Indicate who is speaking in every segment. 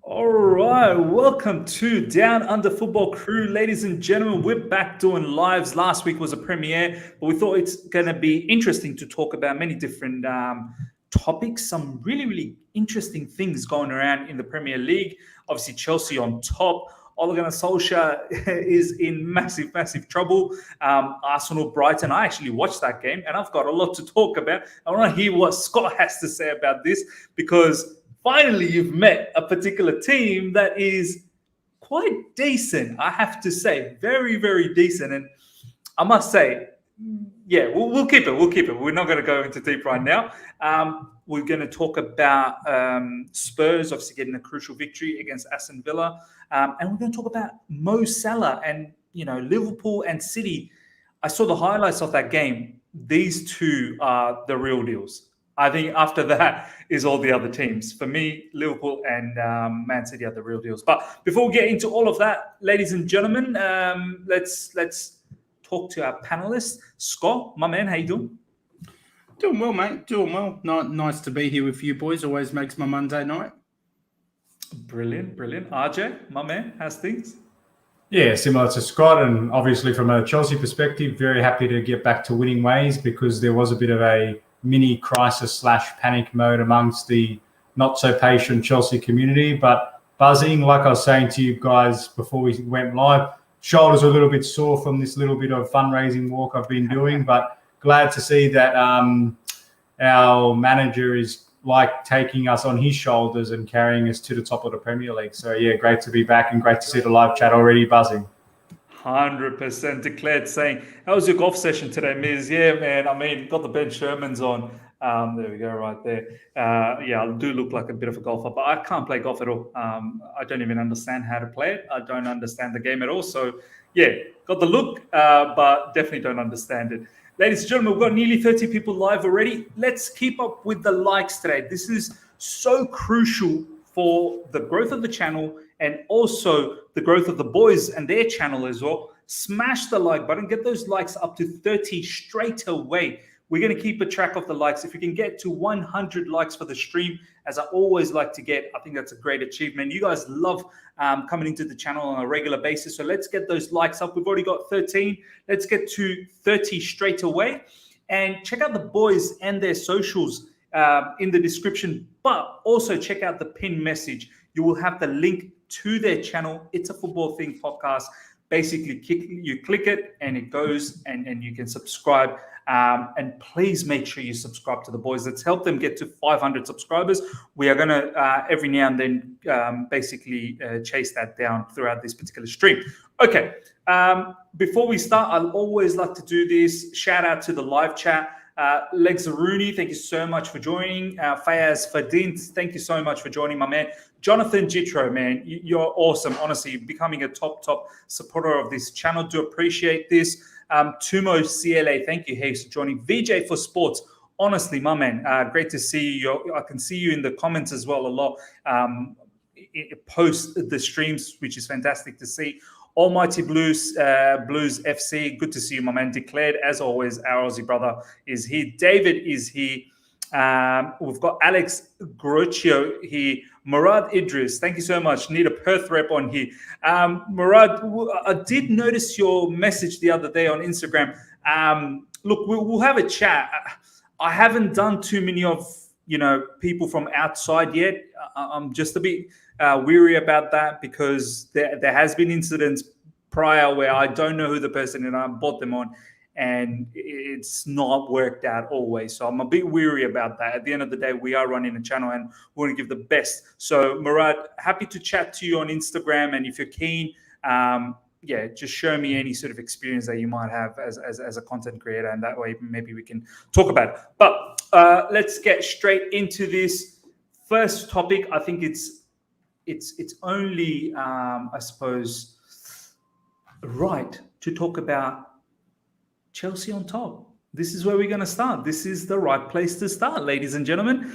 Speaker 1: All right, welcome to Down Under Football Crew, ladies and gentlemen. We're back doing lives. Last week was a premiere, but we thought it's going to be interesting to talk about many different topics. Some really interesting things going around in the Premier League. Obviously, Chelsea on top. Ole Gunnar Solskjaer is in massive trouble. Arsenal, Brighton. I actually watched that game, and I've got a lot to talk about. I want to hear what Scott has to say about this because finally you've met a particular team that is quite decent, I have to say. Very decent. And I must say, yeah, we'll keep it. We'll keep it. We're not going to go into deep right now. We're going to talk about Spurs, obviously getting a crucial victory against Aston Villa. And we're going to talk about Mo Salah and, Liverpool and City. I saw the highlights of that game. These two are the real deals. I think after that is all the other teams. For me, Liverpool and Man City are the real deals. But before we get into all of that, ladies and gentlemen, let's talk to our panelists. Scott, my man, how you doing?
Speaker 2: Doing well, mate. Doing well. Nice to be here with you boys. Always makes my Monday night.
Speaker 1: Brilliant. RJ, my man, how's things?
Speaker 3: Yeah, similar to Scott, and obviously from a Chelsea perspective, very happy to get back to winning ways because there was a bit of a mini crisis / panic mode amongst the not so patient Chelsea community. But buzzing, like I was saying to you guys before we went live, shoulders are a little bit sore from this little bit of fundraising walk I've been doing, but glad to see that our manager is like taking us on his shoulders and carrying us to the top of the Premier League. So yeah, great to be back and great to see the live chat already buzzing.
Speaker 1: 100% declared, saying, how was your golf session today, Miz? Yeah, man, I mean, got the Ben Shermans on. There we go, right there. Yeah, I do look like a bit of a golfer, but I can't play golf at all. I don't even understand how to play it. I don't understand the game at all. So, yeah, got the look, but definitely don't understand it. Ladies and gentlemen, we've got nearly 30 people live already. Let's keep up with the likes today. This is so crucial for the growth of the channel and also the growth of the boys and their channel as well. Smash the like button. Get those likes up to 30 straight away. We're going to keep a track of the likes. If we can get to 100 likes for the stream, as I always like to get, I think that's a great achievement. You guys love coming into the channel on a regular basis. So let's get those likes up. We've already got 13. Let's get to 30 straight away. And check out the boys and their socials in the description. But also check out the pinned message. You will have the link to their channel. It's a Football Thing podcast. Basically, you click it and it goes and you can subscribe. And please make sure you subscribe to the boys. Let's help them get to 500 subscribers. We are going to, every now and then, basically chase that down throughout this particular stream. Okay, before we start, I'll always like to do this. Shout out to the live chat. Legs Rooney, thank you so much for joining. Fayaz Fadint, thank you so much for joining, my man. Jonathan Jitro, man, you're awesome. Honestly, becoming a top supporter of this channel. Do appreciate this. Tumo CLA, thank you, Hayes, for joining. VJ for Sports, honestly, my man, great to see you. I can see you in the comments as well a lot. Post the streams, which is fantastic to see. Almighty Blues FC, good to see you, my man. Declared, as always, our Aussie brother is here. David is here. We've got Alex Grocio here. Murad Idris, thank you so much. Need a Perth rep on here. Murad, I did notice your message the other day on Instagram. Look, we'll have a chat. I haven't done too many of people from outside yet. I'm just a bit weary about that because there has been incidents prior where I don't know who the person and I bought them on, and it's not worked out always. So I'm a bit weary about that. At the end of the day, we are running a channel and we want to give the best. So Murad, happy to chat to you on Instagram, and if you're keen, just show me any sort of experience that you might have as a content creator, and that way maybe we can talk about it. But let's get straight into this first topic. I think it's only I suppose right to talk about Chelsea on top. This is where we're going to start. This is the right place to start, ladies and gentlemen.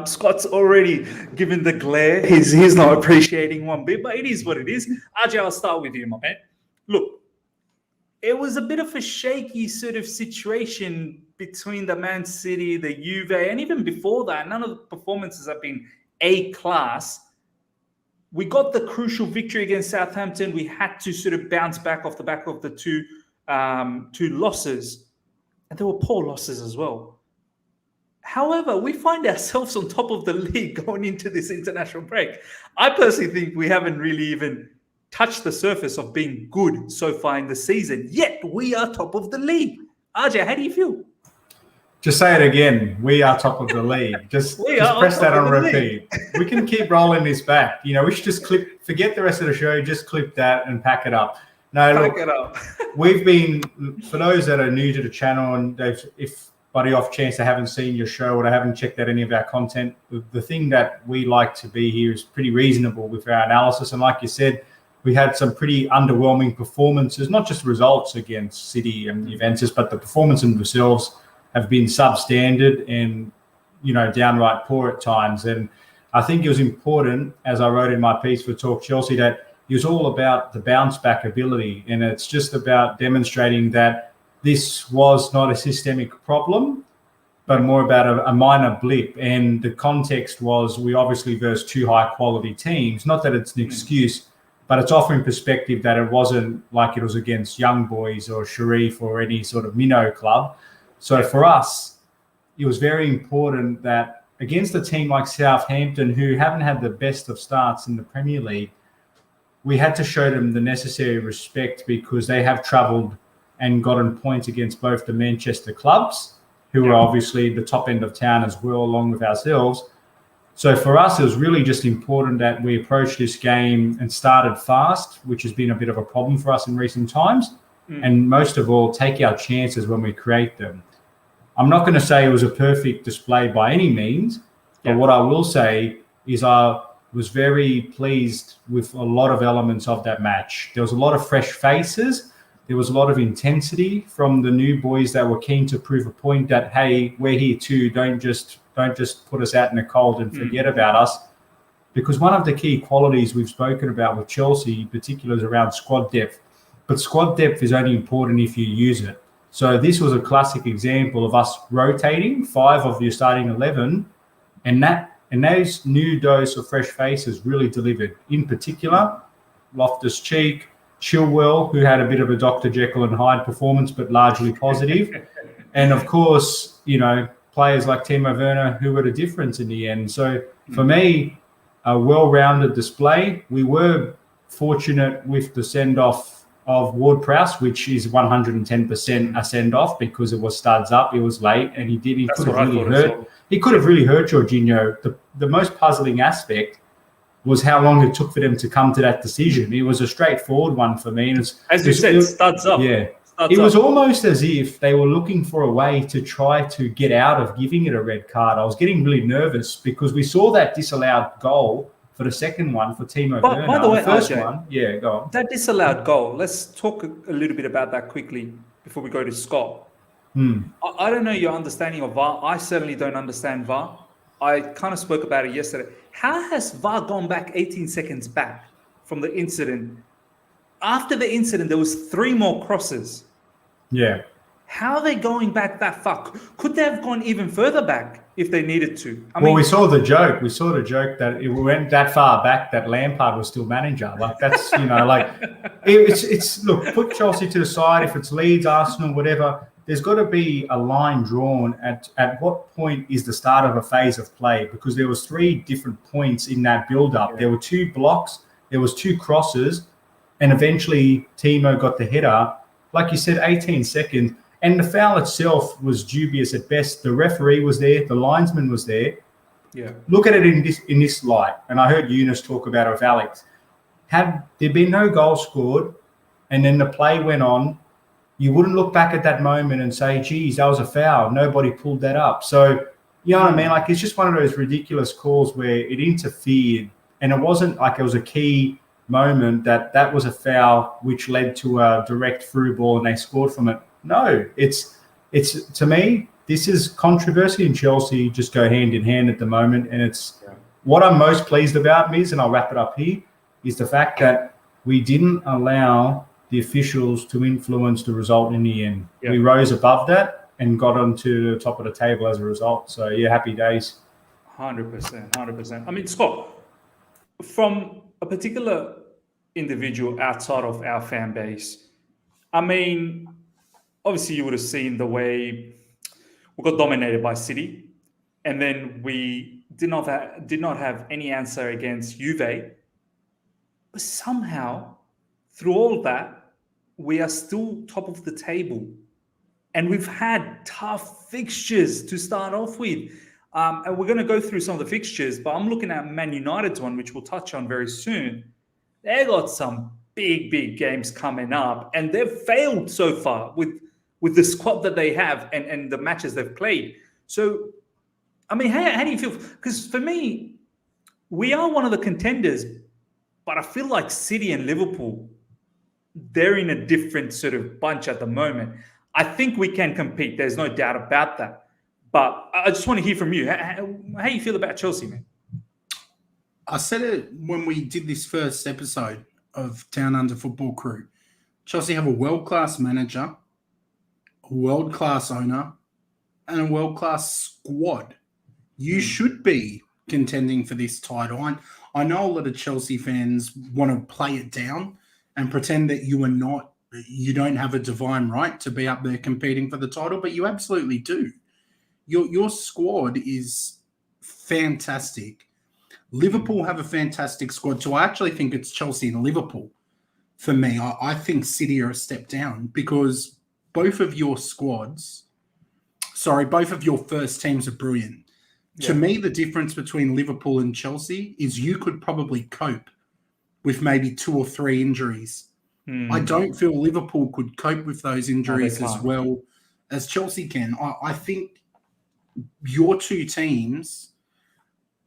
Speaker 1: Scott's already given the glare. He's not appreciating one bit, but it is what it is. Ajay, I'll start with you, my man. Look, it was a bit of a shaky sort of situation between the Man City, the Juve, and even before that, none of the performances have been A-class. we got the crucial victory against Southampton. We had to sort of bounce back off the back of the two losses, and they were poor losses as well. However, we find ourselves on top of the league going into this international break. I personally think we haven't really even touched the surface of being good so far in the season, yet we are top of the league. RJ, how do you feel?
Speaker 3: Just say it again. We are top of the league. Just press that on repeat. We can keep rolling this back. You know, we should just forget the rest of the show, just clip that and pack it up. No,
Speaker 1: pack it up.
Speaker 3: We've been, for those that are new to the channel, and if by off chance they haven't seen your show or they haven't checked out any of our content, the thing that we like to be here is pretty reasonable with our analysis. And like you said, we had some pretty underwhelming performances, not just results against City and Juventus, but the performance in themselves have been substandard and, you know, downright poor at times. And I think it was important, as I wrote in my piece for Talk Chelsea, that it was all about the bounce back ability. And it's just about demonstrating that this was not a systemic problem, but more about a minor blip. And the context was we obviously versed two high quality teams. Not that it's an excuse, but it's offering perspective that it wasn't like it was against Young Boys or Sharif or any sort of minnow club. So for us, it was very important that against a team like Southampton, who haven't had the best of starts in the Premier League, we had to show them the necessary respect because they have travelled and gotten points against both the Manchester clubs, who are obviously the top end of town as well, along with ourselves. So for us, it was really just important that we approached this game and started fast, which has been a bit of a problem for us in recent times. And most of all, take our chances when we create them. I'm not going to say it was a perfect display by any means, but what I will say is I was very pleased with a lot of elements of that match. There was a lot of fresh faces. There was a lot of intensity from the new boys that were keen to prove a point that, hey, we're here too. Don't just put us out in the cold and forget about us. Because one of the key qualities we've spoken about with Chelsea in particular is around squad depth. But squad depth is only important if you use it. So this was a classic example of us rotating 5 of your starting 11, and those new dose of fresh faces really delivered. In particular, Loftus-Cheek, Chilwell, who had a bit of a Dr. Jekyll and Hyde performance, but largely positive. And of course, you know, players like Timo Werner, who were the difference in the end. So for me, a well-rounded display. We were fortunate with the send-off of Ward-Prowse, which is 110% a send-off because it was studs up, it was late, and he could have really hurt Jorginho. The most puzzling aspect was how long it took for them to come to that decision. It was a straightforward one for me. And
Speaker 1: as you said, studs up.
Speaker 3: Yeah. It was almost as if they were looking for a way to try to get out of giving it a red card. I was getting really nervous because we saw that disallowed goal for the second one for Timo Werner.
Speaker 1: By the way,
Speaker 3: first
Speaker 1: RJ,
Speaker 3: one, go on.
Speaker 1: That disallowed goal, let's talk a little bit about that quickly before we go to Scott. I don't know your understanding of VAR. I certainly don't understand VAR. I kind of spoke about it yesterday. How has VAR gone back 18 seconds back from the incident? After the incident, there was 3 more crosses.
Speaker 3: Yeah.
Speaker 1: How are they going back that far? Could they have gone even further back if they needed to?
Speaker 3: We saw the joke. We saw the joke that it went that far back that Lampard was still manager. Like that's, you know, like it's look, put Chelsea to the side. If it's Leeds, Arsenal, whatever, there's got to be a line drawn at what point is the start of a phase of play, because there was 3 different points in that build-up. There were 2 blocks, there was 2 crosses, and eventually Timo got the header. Like you said, 18 seconds. And the foul itself was dubious at best. The referee was there. The linesman was there.
Speaker 1: Yeah.
Speaker 3: Look at it in this light. And I heard Eunice talk about it with Alex. Had there been no goal scored and then the play went on, you wouldn't look back at that moment and say, geez, that was a foul. Nobody pulled that up. So, you know what I mean? Like, it's just one of those ridiculous calls where it interfered. And it wasn't like it was a key moment that was a foul which led to a direct through ball and they scored from it. No, it's to me, this is controversy in Chelsea just go hand in hand at the moment. And it's what I'm most pleased about, Miz, and I'll wrap it up here, is the fact that we didn't allow the officials to influence the result in the end. Yeah. We rose above that and got onto the top of the table as a result. So, yeah, happy days.
Speaker 1: 100%. I mean, Scott, from a particular individual outside of our fan base. I mean, obviously you would have seen the way we got dominated by City, and then we did not have any answer against Juve. But somehow, through all of that, we are still top of the table. And we've had tough fixtures to start off with. And we're going to go through some of the fixtures, but I'm looking at Man United's one, which we'll touch on very soon. They got some big games coming up, and they've failed so far with the squad that they have and the matches they've played. So, I mean, how do you feel? Because for me, we are one of the contenders, but I feel like City and Liverpool, they're in a different sort of bunch at the moment. I think we can compete. There's no doubt about that. But I just want to hear from you. How you feel about Chelsea, man?
Speaker 2: I said it when we did this first episode of Down Under Football Crew. Chelsea have a world-class manager, a world-class owner, and a world-class squad. You should be contending for this title. I know a lot of Chelsea fans want to play it down and pretend that you don't have a divine right to be up there competing for the title, but you absolutely do. Your squad is fantastic. Liverpool have a fantastic squad too. I actually think it's Chelsea and Liverpool for me. I think City are a step down because both of your first teams are brilliant. Yeah. To me, the difference between Liverpool and Chelsea is you could probably cope with maybe 2 or 3 injuries. I don't feel Liverpool could cope with those injuries as well as Chelsea can. I think your two teams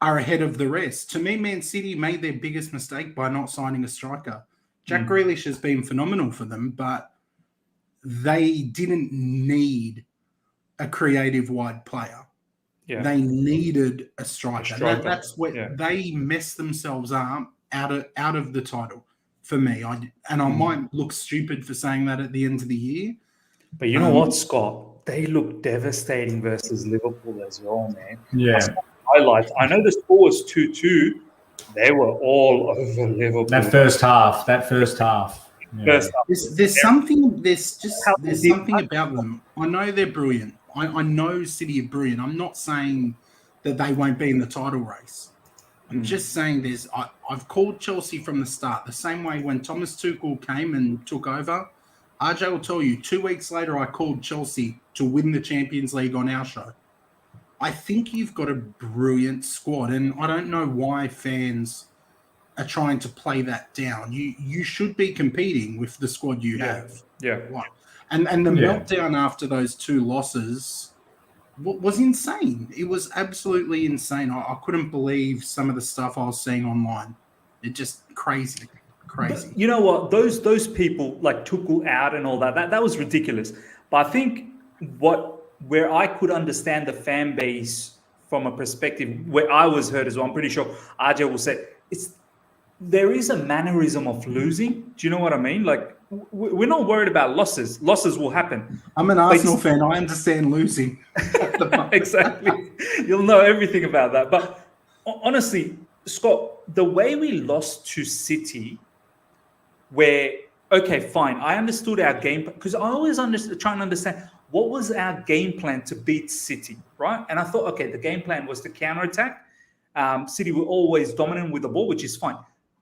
Speaker 2: are ahead of the rest. To me, Man City made their biggest mistake by not signing a striker. Jack Grealish has been phenomenal for them, but they didn't need a creative wide player. Yeah. They needed a striker. That's where they messed themselves up out of the title for me. I might look stupid for saying that at the end of the year.
Speaker 1: But you know what, Scott? They look devastating versus Liverpool as well, man.
Speaker 3: Yeah.
Speaker 1: Highlights. I know the score was 2-2. They were all over Liverpool.
Speaker 3: That first half. Yeah.
Speaker 2: There's something about them. I know they're brilliant. I know City are brilliant. I'm not saying that they won't be in the title race. I'm just saying I've called Chelsea from the start. The same way when Thomas Tuchel came and took over, RJ will tell you 2 weeks later I called Chelsea to win the Champions League on our show. I think you've got a brilliant squad, and I don't know why fans are trying to play that down. You should be competing with the squad you have.
Speaker 1: Yeah.
Speaker 2: And the meltdown after those 2 losses was insane. It was absolutely insane. I couldn't believe some of the stuff I was seeing online. It just crazy.
Speaker 1: But you know what? Those people like Tuchel out and all that was ridiculous. But I think where I could understand the fan base from a perspective where I was hurt as well, I'm pretty sure RJ will say there is a mannerism of losing. Do you know what I mean? Like, we're not worried about losses. Losses will happen.
Speaker 2: I'm an Arsenal fan. I understand losing.
Speaker 1: Exactly. You'll know everything about that. But honestly, Scott, the way we lost to City, okay, fine. I understood our game because I always try and understand what was our game plan to beat City, right? And I thought, okay, the game plan was to counterattack. City were always dominant with the ball, which is fine.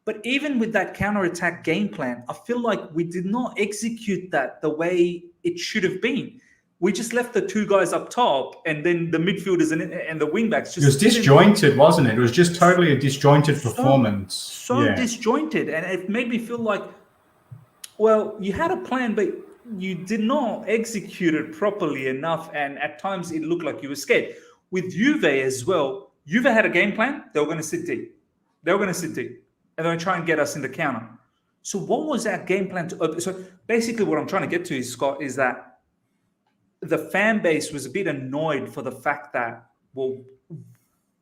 Speaker 1: But even with that counterattack game plan, I feel like we did not execute that the way it should have been. We just left the 2 guys up top, and then the midfielders and the wingbacks just.
Speaker 3: It was disjointed, wasn't it? It was just totally a disjointed performance.
Speaker 1: So disjointed, and it made me feel like, well, you had a plan, but you did not execute it properly enough, and at times it looked like you were scared. With Juve as well, Juve had a game plan. They were going to sit deep. And they're trying to get us in the counter. So what was our game plan to open? So basically what I'm trying to get to is, Scott, is that the fan base was a bit annoyed for the fact that, well,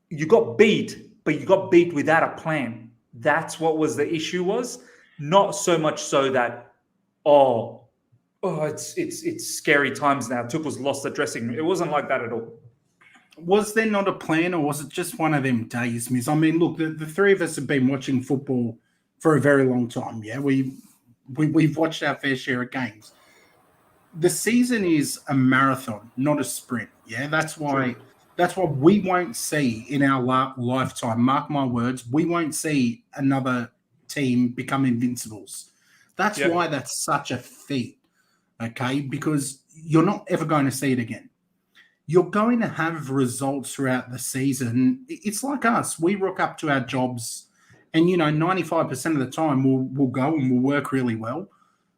Speaker 1: you got beat, but you got beat without a plan. That's what was the issue was. Not so much so that, it's scary times now. Tuchel's lost the dressing room. It wasn't like that at all.
Speaker 2: Was there not a plan, or was it just one of them days, Miz? I mean, look, the 3 of us have been watching football for a very long time. Yeah, we've watched our fair share of games. The season is a marathon, not a sprint. Yeah, that's why we won't see in our lifetime. Mark my words, we won't see another team become invincibles. That's why that's such a feat. Okay, because you're not ever going to see it again. You're going to have results throughout the season. It's like us. We rock up to our jobs and, 95% of the time we'll go and we'll work really well.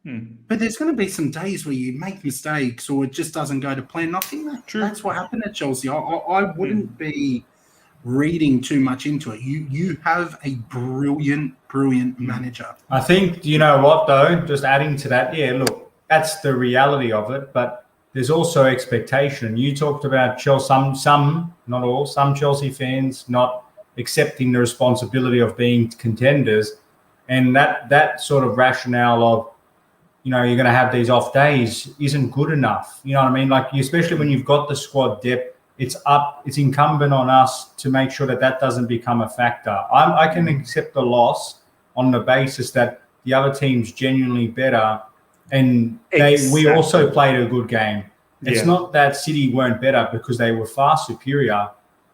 Speaker 2: But there's going to be some days where you make mistakes or it just doesn't go to plan. I think that's what happened at Chelsea. I wouldn't be reading too much into it. You have a brilliant manager.
Speaker 3: I think, you know what, though, just adding to that, look, that's the reality of it, but there's also expectation. You talked about Chelsea, some, not all, some Chelsea fans not accepting the responsibility of being contenders, and that sort of rationale of, you're going to have these off days isn't good enough. You know what I mean? Like, especially when you've got the squad depth, it's incumbent on us to make sure that doesn't become a factor. I can accept the loss on the basis that the other team's genuinely better, and we also played a good game. It's not that City weren't better because they were far superior,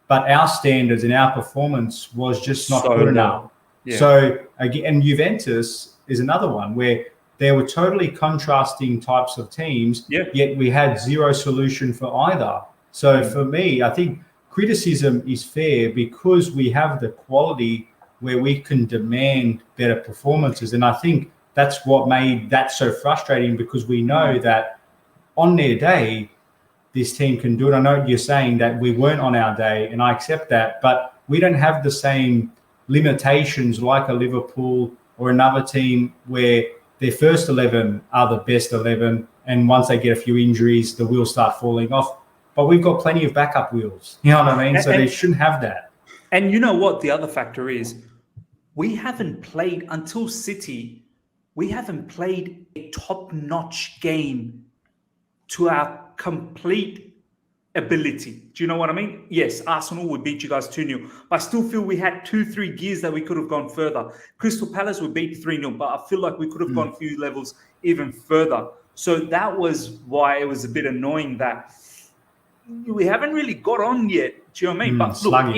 Speaker 3: but our standards and our performance was just not good enough. Yeah. So again, Juventus is another one where there were totally contrasting types of teams, yet we had zero solution for either. So for me, I think criticism is fair because we have the quality where we can demand better performances. And I think that's what made that so frustrating, because we know that on their day, this team can do it. I know you're saying that we weren't on our day, and I accept that, but we don't have the same limitations like a Liverpool or another team where their first 11 are the best 11, and once they get a few injuries, the wheels start falling off. But we've got plenty of backup wheels. You know what I mean? So they shouldn't have that.
Speaker 1: And you know what the other factor is? We haven't played until City. We haven't played a top-notch game to our complete ability. Do you know what I mean? Yes, Arsenal would beat you guys 2-0. But I still feel we had 2-3 gears that we could have gone further. Crystal Palace would beat 3-0, but I feel like we could have gone a few levels even further. So that was why it was a bit annoying that we haven't really got on yet. Do you know what I mean? But look,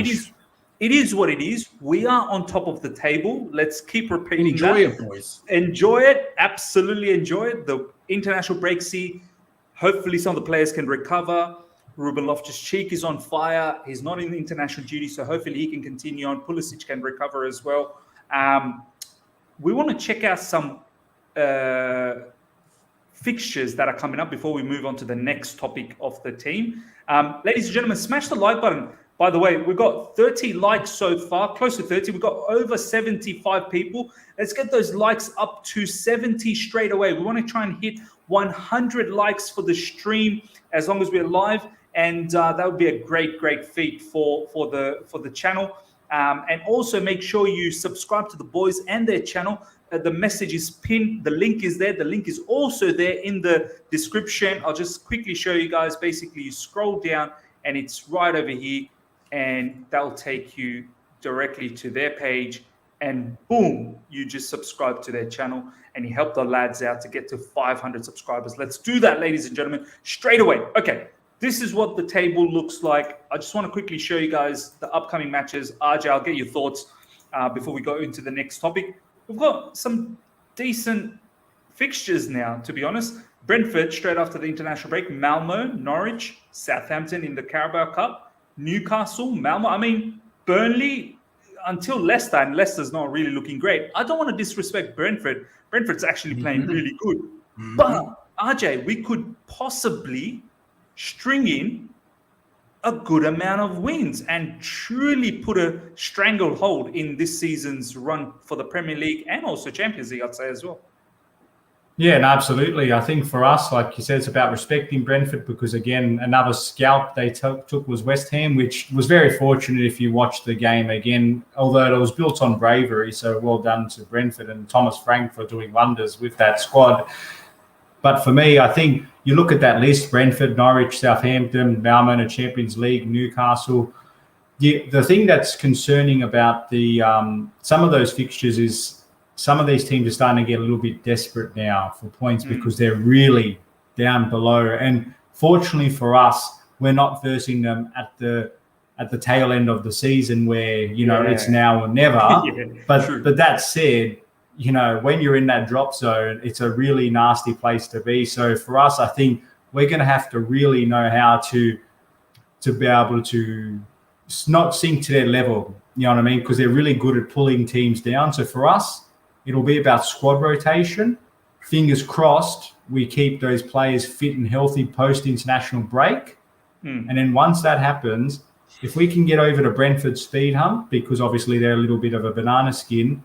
Speaker 1: it is what it is. We are on top of the table. Let's keep repeating
Speaker 2: Enjoy it, boys.
Speaker 1: Enjoy it. Absolutely enjoy it. The international break hopefully some of the players can recover. Ruben Loftus-Cheek is on fire. He's not in international duty, so hopefully he can continue on. Pulisic can recover as well. We want to check out some fixtures that are coming up before we move on to the next topic of the team. Ladies and gentlemen, smash the like button. By the way, we've got 30 likes so far, close to 30. We've got over 75 people. Let's get those likes up to 70 straight away. We want to try and hit 100 likes for the stream as long as we're live. And that would be a great feat for the channel. And also make sure you subscribe to the boys and their channel. The message is pinned. The link is there. The link is also there in the description. I'll just quickly show you guys. Basically, you scroll down and it's right over here. And that'll take you directly to their page. And boom, you just subscribe to their channel and you help the lads out to get to 500 subscribers. Let's do that, ladies and gentlemen, straight away. Okay, this is what the table looks like. I just want to quickly show you guys the upcoming matches. RJ, I'll get your thoughts before we go into the next topic. We've got some decent fixtures now, to be honest. Brentford, straight after the international break. Malmo, Norwich, Southampton in the Carabao Cup. Newcastle, Malmo. I mean, Burnley until Leicester, and Leicester's not really looking great. I don't want to disrespect Brentford. Brentford's actually playing really good. But, RJ, we could possibly string in a good amount of wins and truly put a stranglehold in this season's run for the Premier League and also Champions League, I'd say as well.
Speaker 3: Yeah, no, absolutely. I think for us, like you said, it's about respecting Brentford because, again, another scalp they took was West Ham, which was very fortunate if you watched the game again, although it was built on bravery. So well done to Brentford and Thomas Frank for doing wonders with that squad. But for me, I think you look at that list, Brentford, Norwich, Southampton, Malmo in the Champions League, Newcastle. The thing that's concerning about the some of those fixtures is some of these teams are starting to get a little bit desperate now for points because they're really down below. And fortunately for us, we're not versing them at the tail end of the season where, it's now or never. But that said, when you're in that drop zone, it's a really nasty place to be. So for us, I think we're going to have to really know how to be able to not sink to their level, you know what I mean? Because they're really good at pulling teams down. So for us, it'll be about squad rotation. Fingers crossed, we keep those players fit and healthy post-international break. And then once that happens, if we can get over to Brentford's speed hump, because obviously they're a little bit of a banana skin,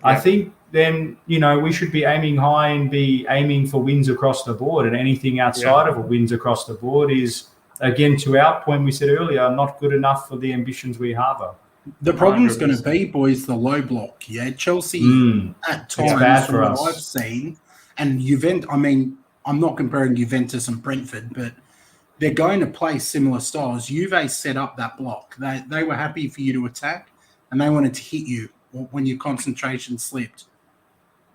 Speaker 3: I think then, we should be aiming high and be aiming for wins across the board. And anything outside of a wins across the board is, again, to our point we said earlier, not good enough for the ambitions we harbor.
Speaker 2: The problem's going to be, boys, the low block. Yeah, Chelsea at times, from what I've seen, and Juventus, I mean, I'm not comparing Juventus and Brentford, but they're going to play similar styles. Juve set up that block. They were happy for you to attack, and they wanted to hit you when your concentration slipped.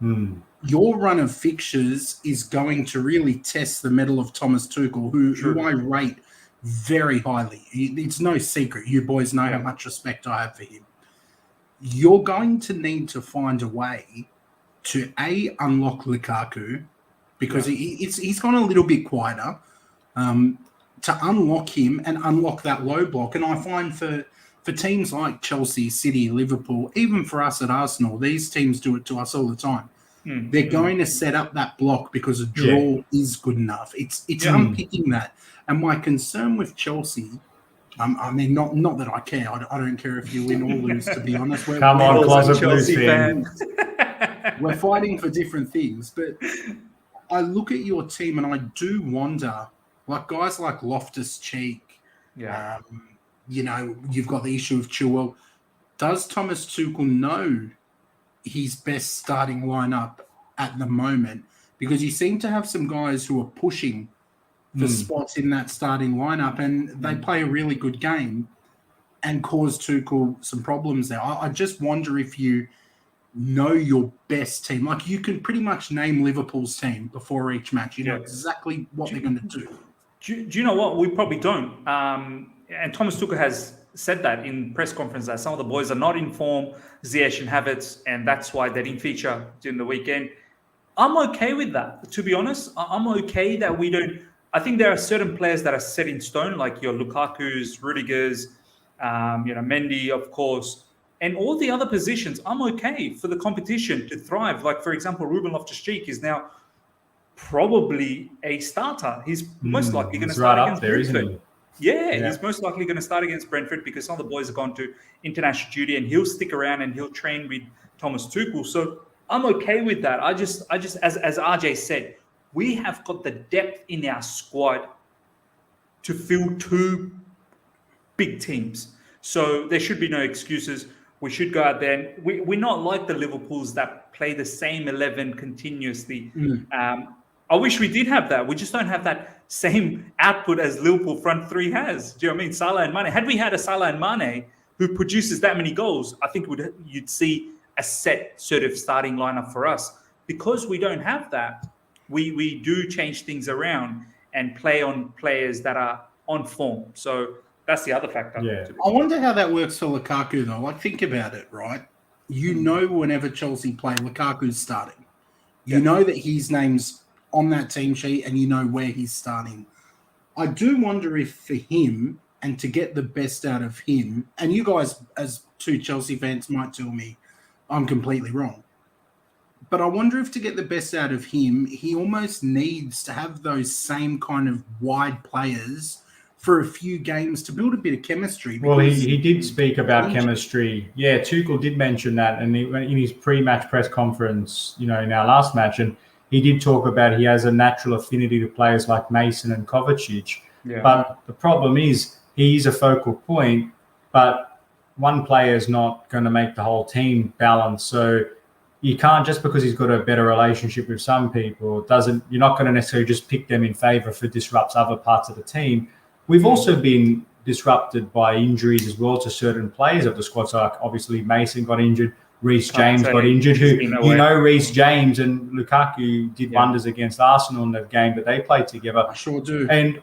Speaker 2: Your run of fixtures is going to really test the mettle of Thomas Tuchel, who I rate very highly. It's no secret. You boys know how much respect I have for him. You're going to need to find a way to, unlock Lukaku, because he's gone a little bit quieter, to unlock him and unlock that low block. And I find for teams like Chelsea, City, Liverpool, even for us at Arsenal, these teams do it to us all the time. They're going to set up that block because a draw is good enough. It's unpicking that. And my concern with Chelsea, I mean, not that I care. I don't care if you win or lose, to be honest.
Speaker 3: Come on, closet Blues fan.
Speaker 2: We're fighting for different things. But I look at your team and I do wonder, like guys like Loftus-Cheek, you've got the issue of Chilwell. Does Thomas Tuchel know his best starting lineup at the moment? Because you seem to have some guys who are pushing for spots in that starting lineup, and they play a really good game and cause Tuchel some problems there. I just wonder if you know your best team. Like, you can pretty much name Liverpool's team before each match. You know exactly what they're going to do.
Speaker 1: Do you know what? We probably don't. And Thomas Tuchel has said that in press conference that some of the boys are not in form, Ziyech and Havertz, and that's why they didn't feature during the weekend. I'm okay with that, to be honest. I'm okay that we don't. I think there are certain players that are set in stone, like your Lukaku's, Rudiger's, Mendy, of course, and all the other positions. I'm okay for the competition to thrive. Like, for example, Ruben Loftus-Cheek is now probably a starter. He's most likely going to start against Brentford. He's most likely going to start against Brentford because some of the boys have gone to international duty, and he'll stick around and he'll train with Thomas Tuchel. So I'm okay with that. I just as RJ said, we have got the depth in our squad to fill two big teams. So there should be no excuses. We should go out there. And we're not like the Liverpools that play the same 11 continuously. I wish we did have that. We just don't have that same output as Liverpool front three has. Do you know what I mean? Salah and Mane. Had we had a Salah and Mane who produces that many goals, I think you'd see a set sort of starting lineup for us. Because we don't have that, we do change things around and play on players that are on form. So that's the other factor.
Speaker 2: I wonder how that works for Lukaku, though. Like, think about it, right? You know, whenever Chelsea play, Lukaku's starting. You know that his name's on that team sheet and you know where he's starting. I do wonder if for him, and to get the best out of him, and you guys as two Chelsea fans might tell me I'm completely wrong, but I wonder if to get the best out of him, he almost needs to have those same kind of wide players for a few games to build a bit of chemistry.
Speaker 3: Well, he did speak about chemistry. Yeah, Tuchel did mention that in his pre-match press conference, in our last match, and he did talk about he has a natural affinity to players like Mason and Kovacic. But the problem is he's a focal point, but one player is not going to make the whole team balance. So you can't, just because he's got a better relationship with some people, you're not going to necessarily just pick them in favour if it disrupts other parts of the team. We've also been disrupted by injuries as well to certain players of the squad. So, like, obviously Mason got injured. Reece
Speaker 1: Can't
Speaker 3: James
Speaker 1: say
Speaker 3: got injured.
Speaker 1: he's been away.
Speaker 3: You know, Reece James and Lukaku did wonders against Arsenal in the game that they played together.
Speaker 2: I sure do.
Speaker 3: And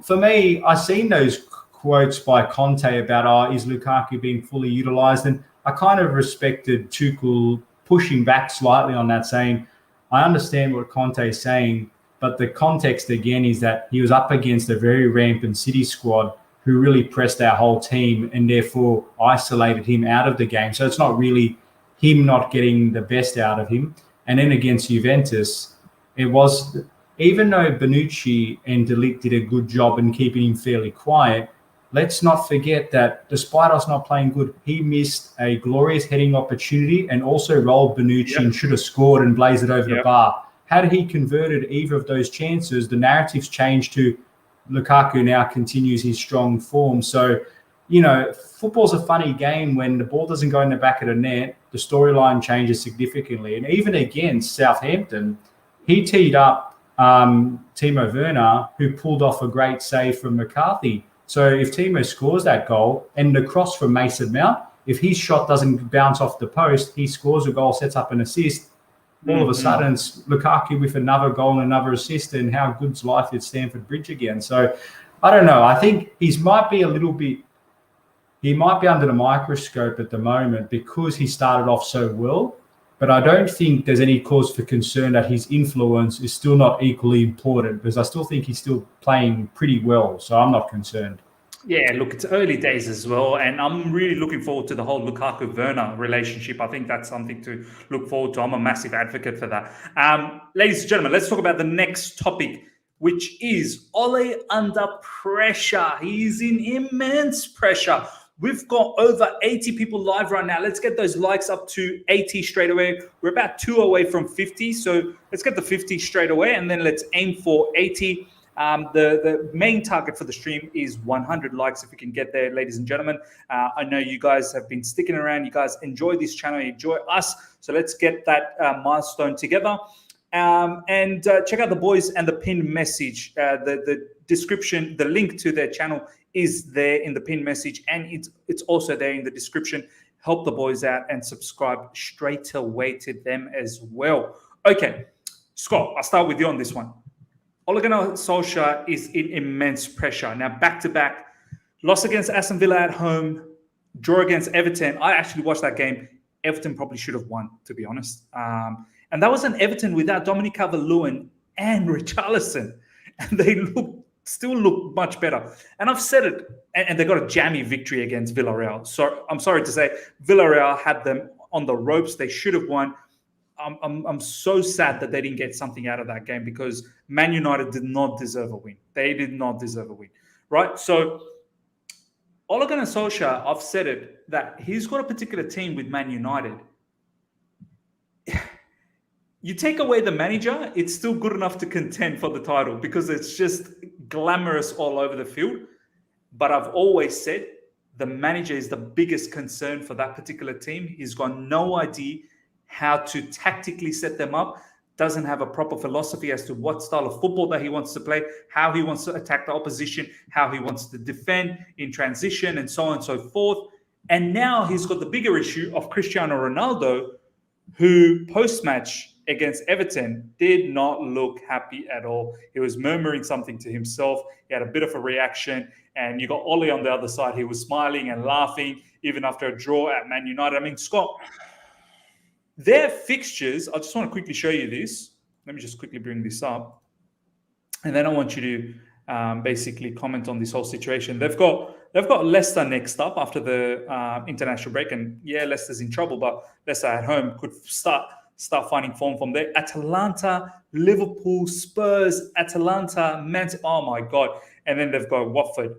Speaker 3: for me, I seen those quotes by Conte about, is Lukaku being fully utilised? And I kind of respected Tuchel pushing back slightly on that, saying, I understand what Conte is saying, but the context again is that he was up against a very rampant City squad who really pressed our whole team and therefore isolated him out of the game. So it's not really him not getting the best out of him. And then against Juventus, it was, even though Bonucci and De Ligt did a good job in keeping him fairly quiet, let's not forget that despite us not playing good, he missed a glorious heading opportunity and also rolled Bonucci and should have scored and blazed it over the bar. Had he converted either of those chances, the narrative's changed to Lukaku now continues his strong form. So, you know, football's a funny game. When the ball doesn't go in the back of the net, the storyline changes significantly. And even against Southampton, he teed up Timo Werner, who pulled off a great save from McCarthy. So if Timo scores that goal and the cross from Mason Mount, if his shot doesn't bounce off the post, he scores a goal, sets up an assist. All of a sudden, it's Lukaku with another goal and another assist, and how good's life at Stamford Bridge again. So I don't know. I think he might be under the microscope at the moment because he started off so well. But I don't think there's any cause for concern that his influence is still not equally important, because I still think he's still playing pretty well. So I'm not concerned.
Speaker 1: Yeah, look, it's early days as well, and I'm really looking forward to the whole Lukaku-Werner relationship. I think that's something to look forward to. I'm a massive advocate for that. Ladies and gentlemen, let's talk about the next topic, which is Ole under pressure. He's in immense pressure. We've got over 80 people live right now. Let's get those likes up to 80 straight away. We're about 2 away from 50, so let's get the 50 straight away, and then let's aim for 80. The main target for the stream is 100 likes if we can get there, ladies and gentlemen. I know you guys have been sticking around. You guys enjoy this channel, you enjoy us. So let's get that milestone together. And check out the boys and the pinned message. The description, the link to their channel is there in the pinned message, and it's also there in the description. Help the boys out and subscribe straight away to them as well. Okay, Scott, I'll start with you on this one. Ole Gunnar Solskjaer is in immense pressure. Now, back-to-back, loss against Aston Villa at home, draw against Everton. I actually watched that game. Everton probably should have won, to be honest. And that was an Everton without Dominic Calvert-Lewin and Richarlison. And they still look much better. And I've said it, and they got a jammy victory against Villarreal. So I'm sorry to say, Villarreal had them on the ropes. They should have won. I'm so sad that they didn't get something out of that game, because Man United did not deserve a win. They did not deserve a win, right? So Ole Gunnar Solskjaer, I've said it, that he's got a particular team with Man United. You take away the manager, it's still good enough to contend for the title, because it's just glamorous all over the field. But I've always said the manager is the biggest concern for that particular team. He's got no idea how to tactically set them up, doesn't have a proper philosophy as to what style of football that he wants to play, how he wants to attack the opposition, how he wants to defend in transition, and so on and so forth. And now he's got the bigger issue of Cristiano Ronaldo, who post-match against Everton did not look happy at all. He was murmuring something to himself. He had a bit of a reaction. And you got Ole on the other side. He was smiling and laughing even after a draw at Man United. I mean, Scott, their fixtures, I just want to quickly show you this. Let me just quickly bring this up. And then I want you to basically comment on this whole situation. They've got Leicester next up after the international break. And yeah, Leicester's in trouble, but Leicester at home could start finding form from there. Atalanta, Liverpool, Spurs, Atalanta, oh my God. And then they've got Watford,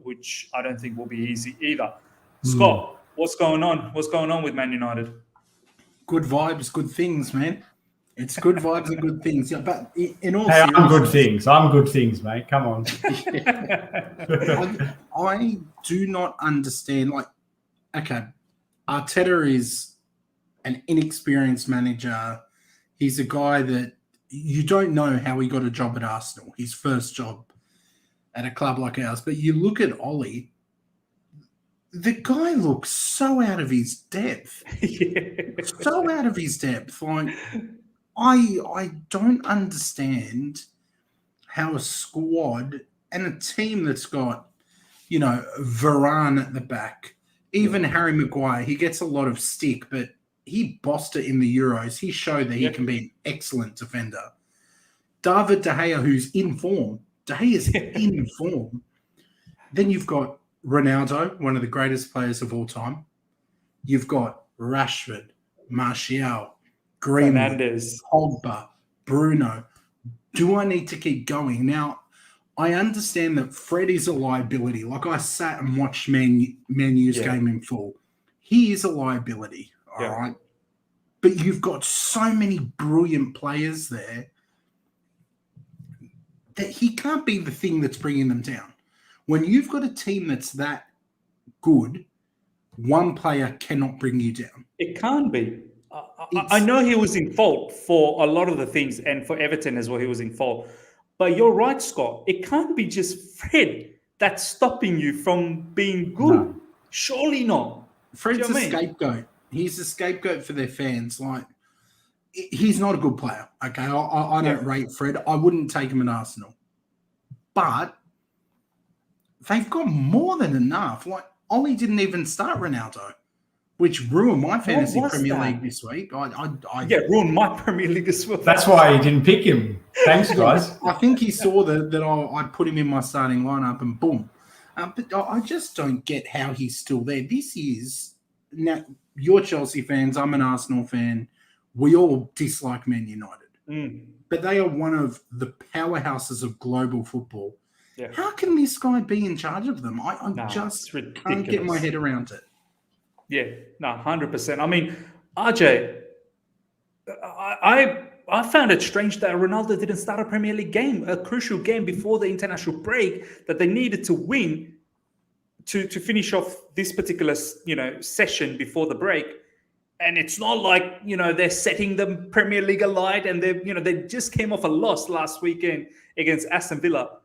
Speaker 1: which I don't think will be easy either. Scott, what's going on? What's going on with Man United?
Speaker 2: Good vibes, good things, man. It's good vibes and good things. Yeah, but in all
Speaker 3: seriousness, I'm good things, mate. Come on.
Speaker 2: I do not understand. Like, okay, Arteta is an inexperienced manager. He's a guy that you don't know how he got a job at Arsenal, his first job at a club like ours. But you look at Ole, the guy looks so out of his depth. So out of his depth. Like, I don't understand how a squad and a team that's got, Varane at the back, even Harry Maguire, he gets a lot of stick, but he bossed it in the Euros. He showed that he can be an excellent defender. David De Gea, who's in form. De Gea's in form. Then you've got Ronaldo, one of the greatest players of all time. You've got Rashford, Martial, Greenwood, Pogba, Bruno. Do I need to keep going? Now, I understand that Fred is a liability. Like, I sat and watched Man U's game in full. He is a liability, all right? But you've got so many brilliant players there that he can't be the thing that's bringing them down. When you've got a team that's that good, one player cannot bring you down.
Speaker 1: It can't be. I know he was in fault for a lot of the things, and for Everton as well, he was in fault. But you're right, Scott. It can't be just Fred that's stopping you from being good. No. Surely not.
Speaker 2: Fred's a scapegoat. He's a scapegoat for their fans. Like, he's not a good player. Okay, I don't rate Fred. I wouldn't take him at Arsenal. But they've got more than enough. Like, Ollie didn't even start Ronaldo, which ruined my fantasy Premier League this week.
Speaker 1: Ruined my Premier League as well.
Speaker 3: That's why you didn't pick him. Thanks, guys.
Speaker 2: I think he saw that I put him in my starting lineup and boom. But I just don't get how he's still there. This is... Now, you're Chelsea fans. I'm an Arsenal fan. We all dislike Man United. But they are one of the powerhouses of global football. Yeah. How can this guy be in charge of them? I just can't get my head around it.
Speaker 1: Yeah, 100%. I mean, RJ, I found it strange that Ronaldo didn't start a Premier League game, a crucial game before the international break that they needed to win to finish off this particular, session before the break. And it's not like, they're setting the Premier League alight, and they just came off a loss last weekend against Aston Villa.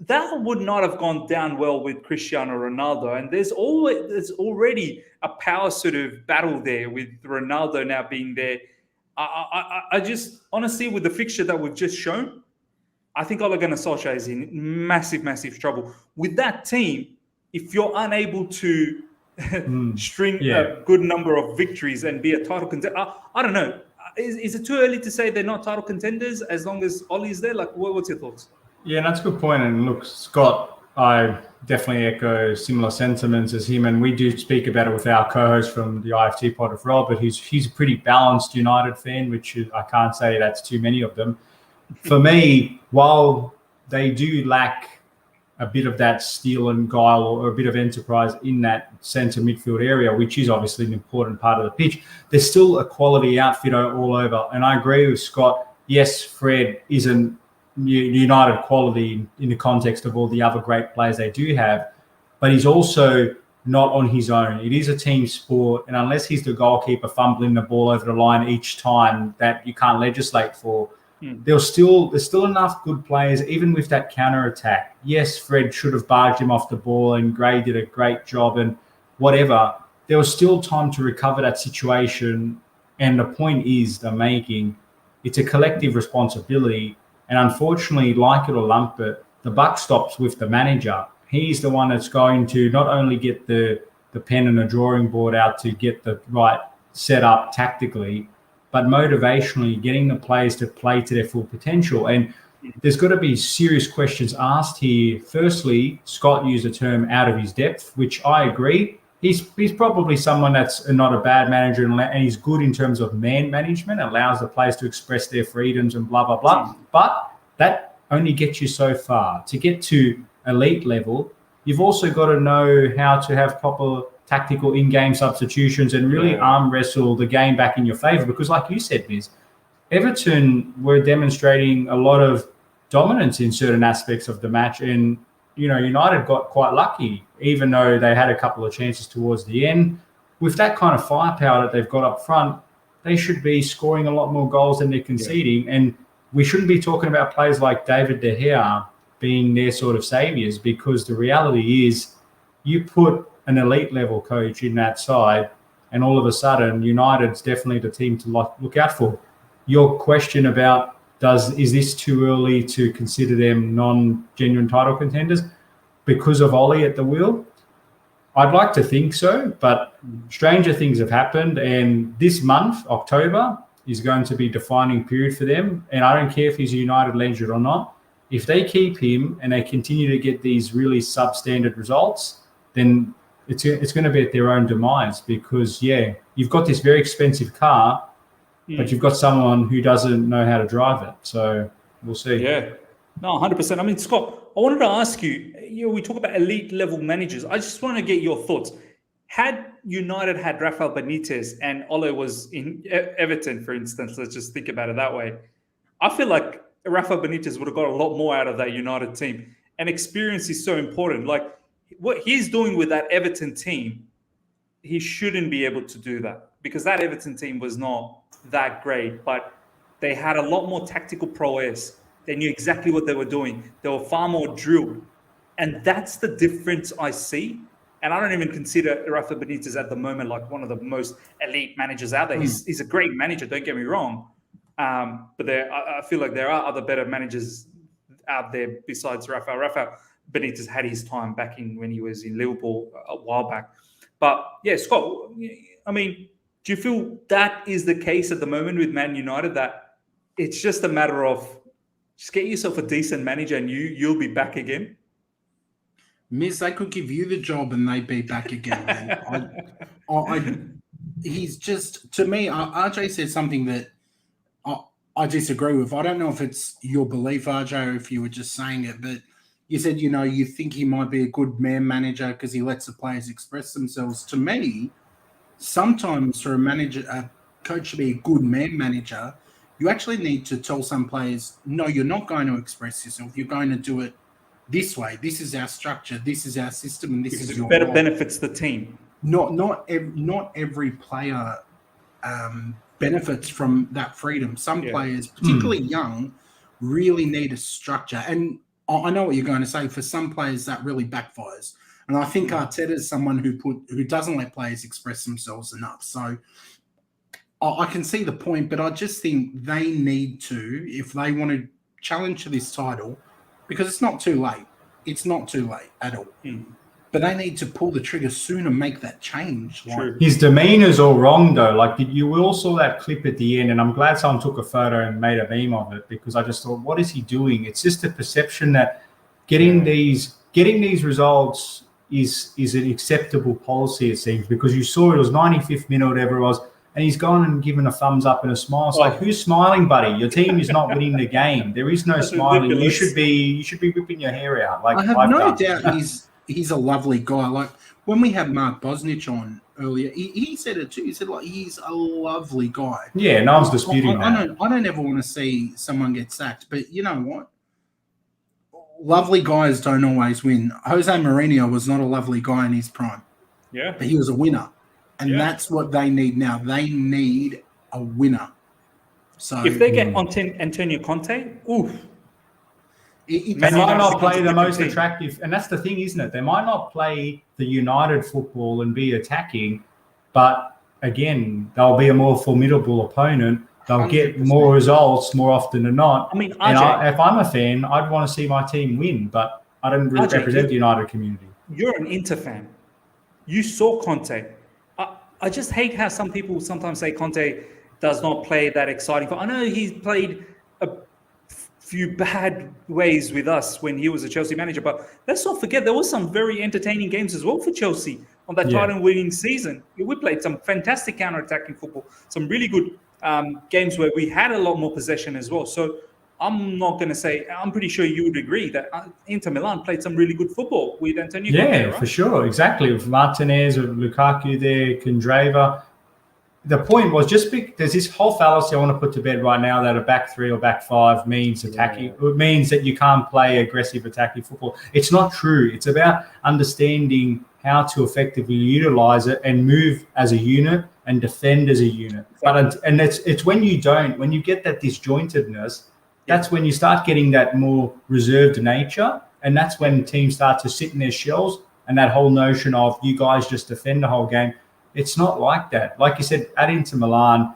Speaker 1: That would not have gone down well with Cristiano Ronaldo. And there's already a power sort of battle there with Ronaldo now being there. I just, honestly, with the fixture that we've just shown, I think Ole Gunnar Solskjaer is in massive, massive trouble. With that team, if you're unable to string a good number of victories and be a title contender, I don't know. Is it too early to say they're not title contenders as long as Ollie's there? Like, what's your thoughts?
Speaker 3: Yeah, that's a good point. And look, Scott, I definitely echo similar sentiments as him. And we do speak about it with our co-host from the IFT pod of Rob, but he's a pretty balanced United fan, which I can't say that's too many of them. For me, while they do lack a bit of that steel and guile or a bit of enterprise in that centre midfield area, which is obviously an important part of the pitch, there's still a quality outfitter all over. And I agree with Scott. Yes, Fred isn't United quality in the context of all the other great players they do have, but he's also not on his own. It is a team sport, and unless he's the goalkeeper fumbling the ball over the line each time that you can't legislate for, there's still enough good players, even with that counter-attack. Yes, Fred should have barged him off the ball, and Gray did a great job, and whatever. There was still time to recover that situation, and the point is they're making, it's a collective responsibility. And unfortunately, like it or lump it, the buck stops with the manager. He's the one that's going to not only get the pen and the drawing board out to get the right setup tactically, but motivationally getting the players to play to their full potential. And there's got to be serious questions asked here. Firstly, Scott used the term out of his depth, which I agree. He's probably someone that's not a bad manager, and he's good in terms of man management, allows the players to express their freedoms and blah, blah, blah. But that only gets you so far. To get to elite level, you've also got to know how to have proper tactical in-game substitutions and really arm wrestle the game back in your favour. Because like you said, Miz, Everton were demonstrating a lot of dominance in certain aspects of the match, and United got quite lucky, even though they had a couple of chances towards the end. With that kind of firepower that they've got up front, they should be scoring a lot more goals than they're conceding. Yeah. And we shouldn't be talking about players like David De Gea being their sort of saviours, because the reality is you put an elite level coach in that side, and all of a sudden United's definitely the team to look out for. Your question about is this too early to consider them non-genuine title contenders because of Ollie at the wheel? I'd like to think so, but stranger things have happened, and this month, October, is going to be a defining period for them, and I don't care if he's a United legend or not. If they keep him and they continue to get these really substandard results, then it's going to be at their own demise because, you've got this very expensive car, but you've got someone who doesn't know how to drive it. So we'll see.
Speaker 1: Yeah. No, 100%. I mean, Scott, I wanted to ask you, we talk about elite level managers. I just want to get your thoughts. Had United had Rafael Benitez and Ole was in Everton, for instance, let's just think about it that way, I feel like Rafael Benitez would have got a lot more out of that United team. And experience is so important. Like what he's doing with that Everton team, he shouldn't be able to do that because that Everton team was not that great, but they had a lot more tactical prowess. They knew exactly what they were doing. They were far more drilled. And that's the difference I see. And I don't even consider Rafa Benitez at the moment like one of the most elite managers out there. He's a great manager, don't get me wrong. But I feel like there are other better managers out there besides Rafa. Rafa Benitez had his time back when he was in Liverpool a while back. But yeah, Scott, I mean, do you feel that is the case at the moment with Man United, that it's just a matter of just get yourself a decent manager and you'll be back again?
Speaker 2: Miz, they could give you the job and they'd be back again. He's just, to me, RJ said something that I disagree with. I don't know if it's your belief, RJ, or if you were just saying it, but you said, you think he might be a good man manager because he lets the players express themselves. To me, sometimes for a coach to be a good man manager, you actually need to tell some players, no, you're not going to express yourself. You're going to do it this way. This is our structure. This is our system, and this is your
Speaker 1: better role. Benefits the team.
Speaker 2: Not every player benefits from that freedom. Some players, particularly young, really need a structure. And I know what you're going to say. For some players, that really backfires. And I think Arteta is someone who doesn't let players express themselves enough. So I can see the point, but I just think they need to, if they want to challenge to this title, because it's not too late. It's not too late at all. But they need to pull the trigger soon and make that change.
Speaker 3: True. His demeanor's all wrong, though. Like, you all saw that clip at the end, and I'm glad someone took a photo and made a meme of it because I just thought, what is he doing? It's just a perception that getting these results is an acceptable policy, it seems, because you saw it was 95th minute, whatever it was, and he's gone and given a thumbs up and a smile. It's like, who's smiling, buddy? Your team is not winning the game. There is no smiling. You should be whipping your hair out. Like,
Speaker 2: I have no doubt he's a lovely guy. Like when we had Mark Bosnich on earlier, he said it too. He said, like, he's a lovely guy.
Speaker 3: Yeah, no one's disputing that.
Speaker 2: I don't ever want to see someone get sacked, but you know what? Lovely guys don't always win. Jose Mourinho was not a lovely guy in his prime.
Speaker 1: Yeah.
Speaker 2: But he was a winner. And that's what they need now. They need a winner. So
Speaker 1: if they get Antonio Conte,
Speaker 3: they might not play the most attractive, and that's the thing, isn't it? They might not play the United football and be attacking, but again, they'll be a more formidable opponent. They'll 100%. Get more results more often than not.
Speaker 1: I mean, RJ,
Speaker 3: if I'm a fan, I'd want to see my team win, but I don't really represent the United community.
Speaker 1: You're an Inter fan. You saw Conte. I just hate how some people sometimes say Conte does not play that exciting. I know he's played a few bad ways with us when he was a Chelsea manager, but let's not forget there was some very entertaining games as well for Chelsea on that title-winning season. We played some fantastic counter-attacking football, some really good games where we had a lot more possession as well. So I'm not going to say, I'm pretty sure you would agree that Inter Milan played some really good football with Antonio Conte, right?
Speaker 3: For sure. Exactly. With Martinez, with Lukaku there, Kandreva. The point was there's this whole fallacy I want to put to bed right now that a back three or back five means attacking. It means that you can't play aggressive attacking football. It's not true. It's about understanding how to effectively utilize it and move as a unit and defend as a unit. But it's when you get that disjointedness, that's when you start getting that more reserved nature, and that's when teams start to sit in their shells and that whole notion of you guys just defend the whole game. It's not like that. Like you said, at Inter Milan,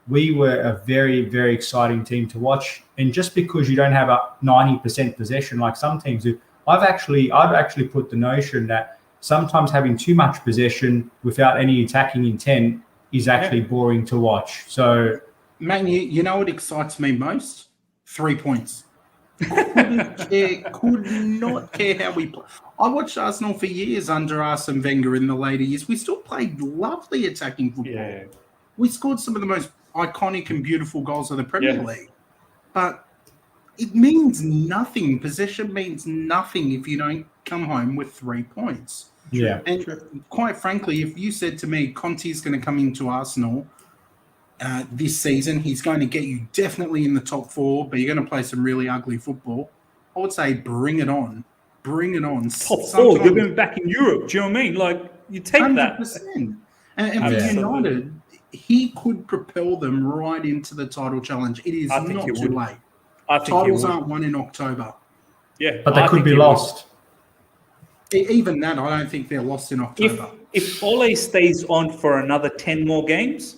Speaker 3: we were a very, very exciting team to watch. And just because you don't have a 90% possession like some teams do, I'd actually put the notion that sometimes having too much possession without any attacking intent is actually boring to watch. So,
Speaker 2: man, you know what excites me most? 3 points. Could not care how we play. I watched Arsenal for years under Arsene Wenger in the later years. We still played lovely attacking football.
Speaker 1: Yeah.
Speaker 2: We scored some of the most iconic and beautiful goals of the Premier League. But it means nothing. Possession means nothing if you don't come home with 3 points.
Speaker 3: Yeah.
Speaker 2: And quite frankly, if you said to me, Conte's going to come into Arsenal this season, he's going to get you definitely in the top 4, but you're going to play some really ugly football, I would say bring it on. Bring it on.
Speaker 1: Top 4, you're going back in Europe. Do you know what I mean? Like, you take 100%.
Speaker 2: That. And for United, he could propel them right into the title challenge. It is not too late. Titles aren't won in October.
Speaker 1: Yeah.
Speaker 3: But they could be lost.
Speaker 2: Even that, I don't think they're lost in October.
Speaker 1: If Ole stays on for another 10 more games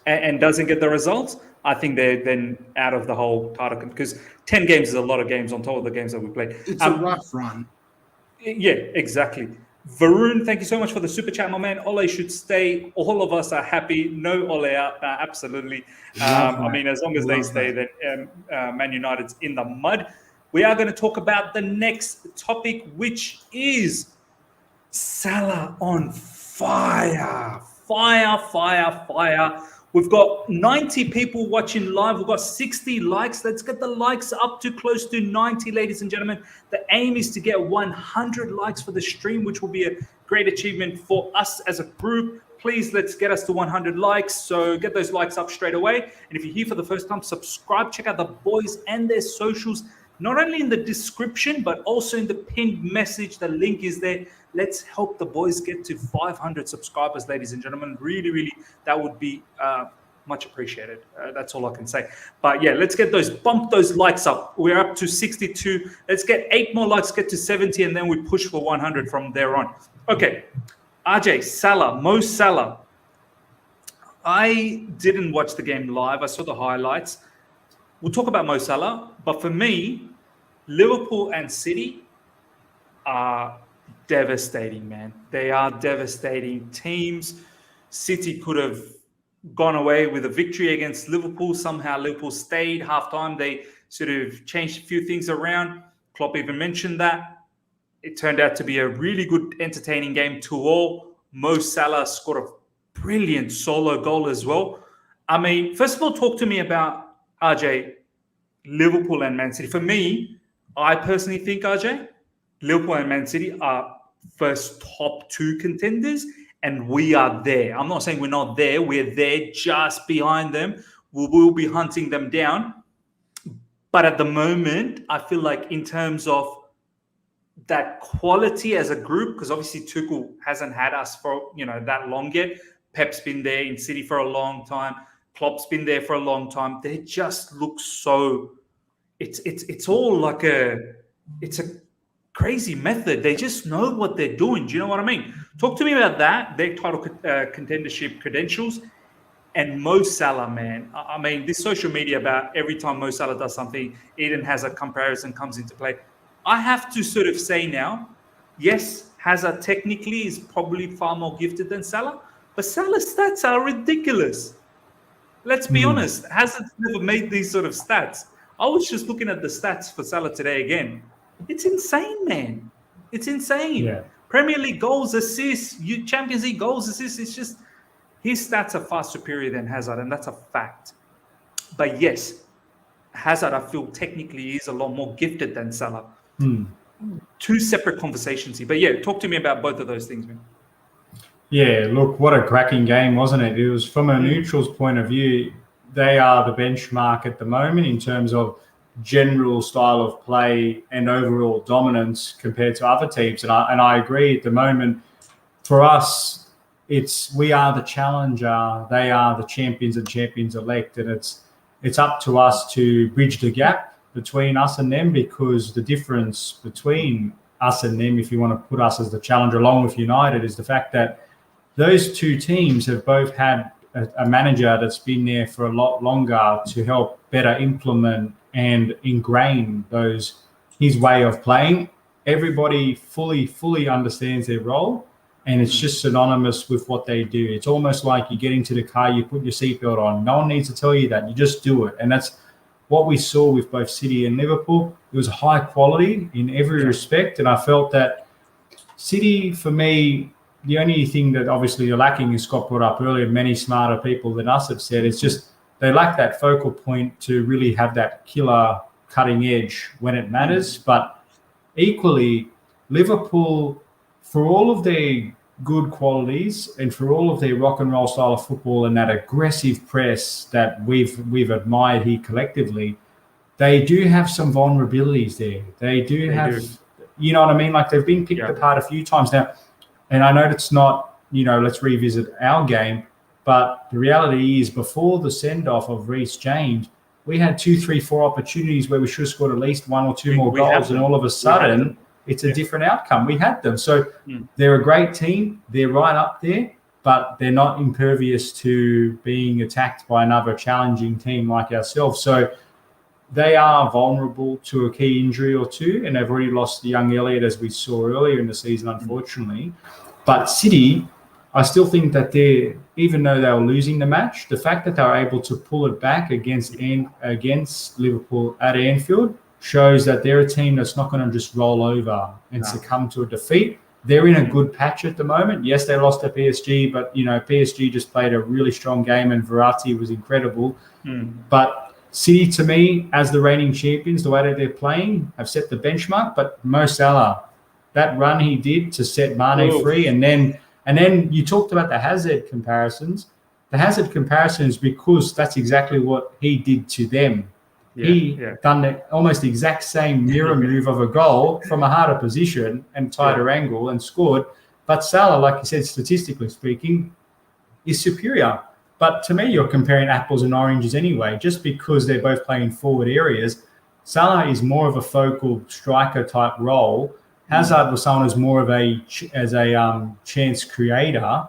Speaker 1: and doesn't get the results, I think they're then out of the whole title, because 10 games is a lot of games on top of the games that we played.
Speaker 2: It's a rough run.
Speaker 1: Yeah, exactly. Varun, thank you so much for the super chat, my man. Ole should stay. All of us are happy. No Ole out. Absolutely. I mean, as long as they stay, then Man United's in the mud. We are going to talk about the next topic, which is Salah on fire. Fire. We've got 90 people watching live. We've got 60 likes. Let's get the likes up to close to 90, ladies and gentlemen. The aim is to get 100 likes for the stream, which will be a great achievement for us as a group. Please, let's get us to 100 likes. So get those likes up straight away. And if you're here for the first time, subscribe. Check out the boys and their socials, not only in the description, but also in the pinned message. The link is there. Let's help the boys get to 500 subscribers, ladies and gentlemen. Really, that would be much appreciated. That's all I can say. But yeah, let's bump those likes up. We're up to 62. Let's get 8 more likes, get to 70, and then we push for 100 from there on. Okay, RJ, Salah, Mo Salah. I didn't watch the game live. I saw the highlights. We'll talk about Mo Salah, but for me, Liverpool and City are devastating, man. They are devastating teams. City could have gone away with a victory against Liverpool. Somehow Liverpool stayed halftime. They sort of changed a few things around. Klopp even mentioned that. It turned out to be a really good, entertaining game to all. Mo Salah scored a brilliant solo goal as well. I mean, first of all, talk to me about, RJ, Liverpool and Man City. For me, I personally think, RJ, Liverpool and Man City are first top 2 contenders, and we are there. I'm not saying we're not there. We're there just behind them. We will be hunting them down. But at the moment, I feel like in terms of that quality as a group, because obviously Tuchel hasn't had us for that long yet. Pep's been there in City for a long time. Klopp's been there for a long time. They just look so. It's all like it's a crazy method. They just know what they're doing. Do you know what I mean? Talk to me about that, their title contendership credentials, and Mo Salah, man. I mean, this social media about every time Mo Salah does something, Eden has a comparison comes into play. I have to sort of say now, yes, Hazard technically is probably far more gifted than Salah, but Salah's stats are ridiculous. Let's be honest. Hazard's never made these sort of stats. I was just looking at the stats for Salah today again. It's insane, man. It's insane. Yeah. Premier League goals, assists, Champions League goals, assists. It's just his stats are far superior than Hazard, and that's a fact. But yes, Hazard, I feel technically is a lot more gifted than Salah. 2 separate conversations here. But yeah, talk to me about both of those things, man.
Speaker 3: Yeah, look, what a cracking game, wasn't it? It was, from a neutral's point of view, they are the benchmark at the moment in terms of general style of play and overall dominance compared to other teams. And I agree at the moment, for us, we are the challenger, they are the champions and champions elect, and it's up to us to bridge the gap between us and them, because the difference between us and them, if you want to put us as the challenger along with United, is the fact that those two teams have both had a manager that's been there for a lot longer to help better implement and ingrain his way of playing. Everybody fully understands their role, and it's just synonymous with what they do. It's almost like you get into the car, you put your seatbelt on. No one needs to tell you that. You just do it. And that's what we saw with both City and Liverpool. It was high quality in every respect, and I felt that City, for me, the only thing that obviously you're lacking, is Scott brought up earlier, many smarter people than us have said, it's just they lack that focal point to really have that killer cutting edge when it matters. But equally, Liverpool, for all of their good qualities and for all of their rock and roll style of football and that aggressive press that we've admired here collectively, they do have some vulnerabilities there. They do, you know what I mean? Like, they've been picked apart a few times now. And I know it's not, let's revisit our game, but the reality is before the send-off of Reece James, we had 2, 3, 4 opportunities where we should have scored at least 1 or 2 more goals, and all of a sudden it's a different outcome. We had them. So they're a great team. They're right up there, but they're not impervious to being attacked by another challenging team like ourselves. So they are vulnerable to a key injury or two, and they've already lost the young Elliott, as we saw earlier in the season, unfortunately. But City, I still think that even though they were losing the match, the fact that they were able to pull it back against Liverpool at Anfield shows that they're a team that's not going to just roll over and succumb to a defeat. They're in a good patch at the moment. Yes, they lost to PSG, but PSG just played a really strong game, and Verratti was incredible. But City, to me, as the reigning champions, the way that they're playing, have set the benchmark. But Mo Salah, that run he did to set Mane free, and then you talked about the Hazard comparisons. The Hazard comparisons, because that's exactly what he did to them. He done almost the exact same mirror move of a goal from a harder position and tighter angle and scored. But Salah, like you said, statistically speaking, is superior. But to me, you're comparing apples and oranges anyway, just because they're both playing forward areas. Salah is more of a focal striker type role. Hazard was someone who's more of a chance creator,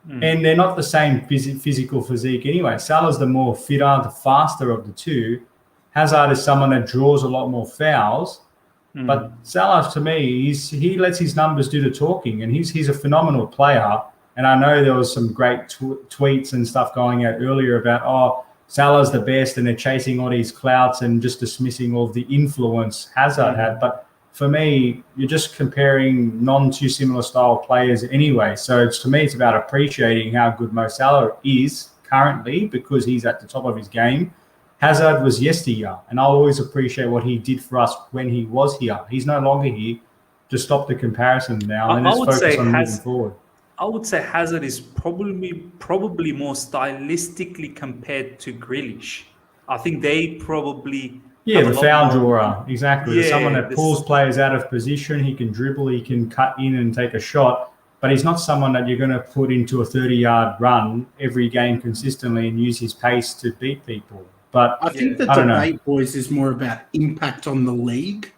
Speaker 3: and they're not the same physical physique anyway. Salah's the more fitter, the faster of the two. Hazard is someone that draws a lot more fouls, but Salah, to me, he lets his numbers do the talking, and he's a phenomenal player. And I know there was some great tweets and stuff going out earlier about, Salah's the best, and they're chasing all these clouts and just dismissing all of the influence Hazard had. But for me, you're just comparing non-too similar style players anyway. So to me, it's about appreciating how good Mo Salah is currently, because he's at the top of his game. Hazard was yesteryear, and I'll always appreciate what he did for us when he was here. He's no longer here. Just stop the comparison now, and let's focus on moving forward.
Speaker 1: I would say Hazard is probably more stylistically compared to Grealish. I think they probably...
Speaker 3: the foul drawer, exactly. Someone that pulls players out of position. He can dribble, he can cut in and take a shot, but he's not someone that you're going to put into a 30-yard run every game consistently and use his pace to beat people. But
Speaker 2: I think the debate, boys, is more about impact on the league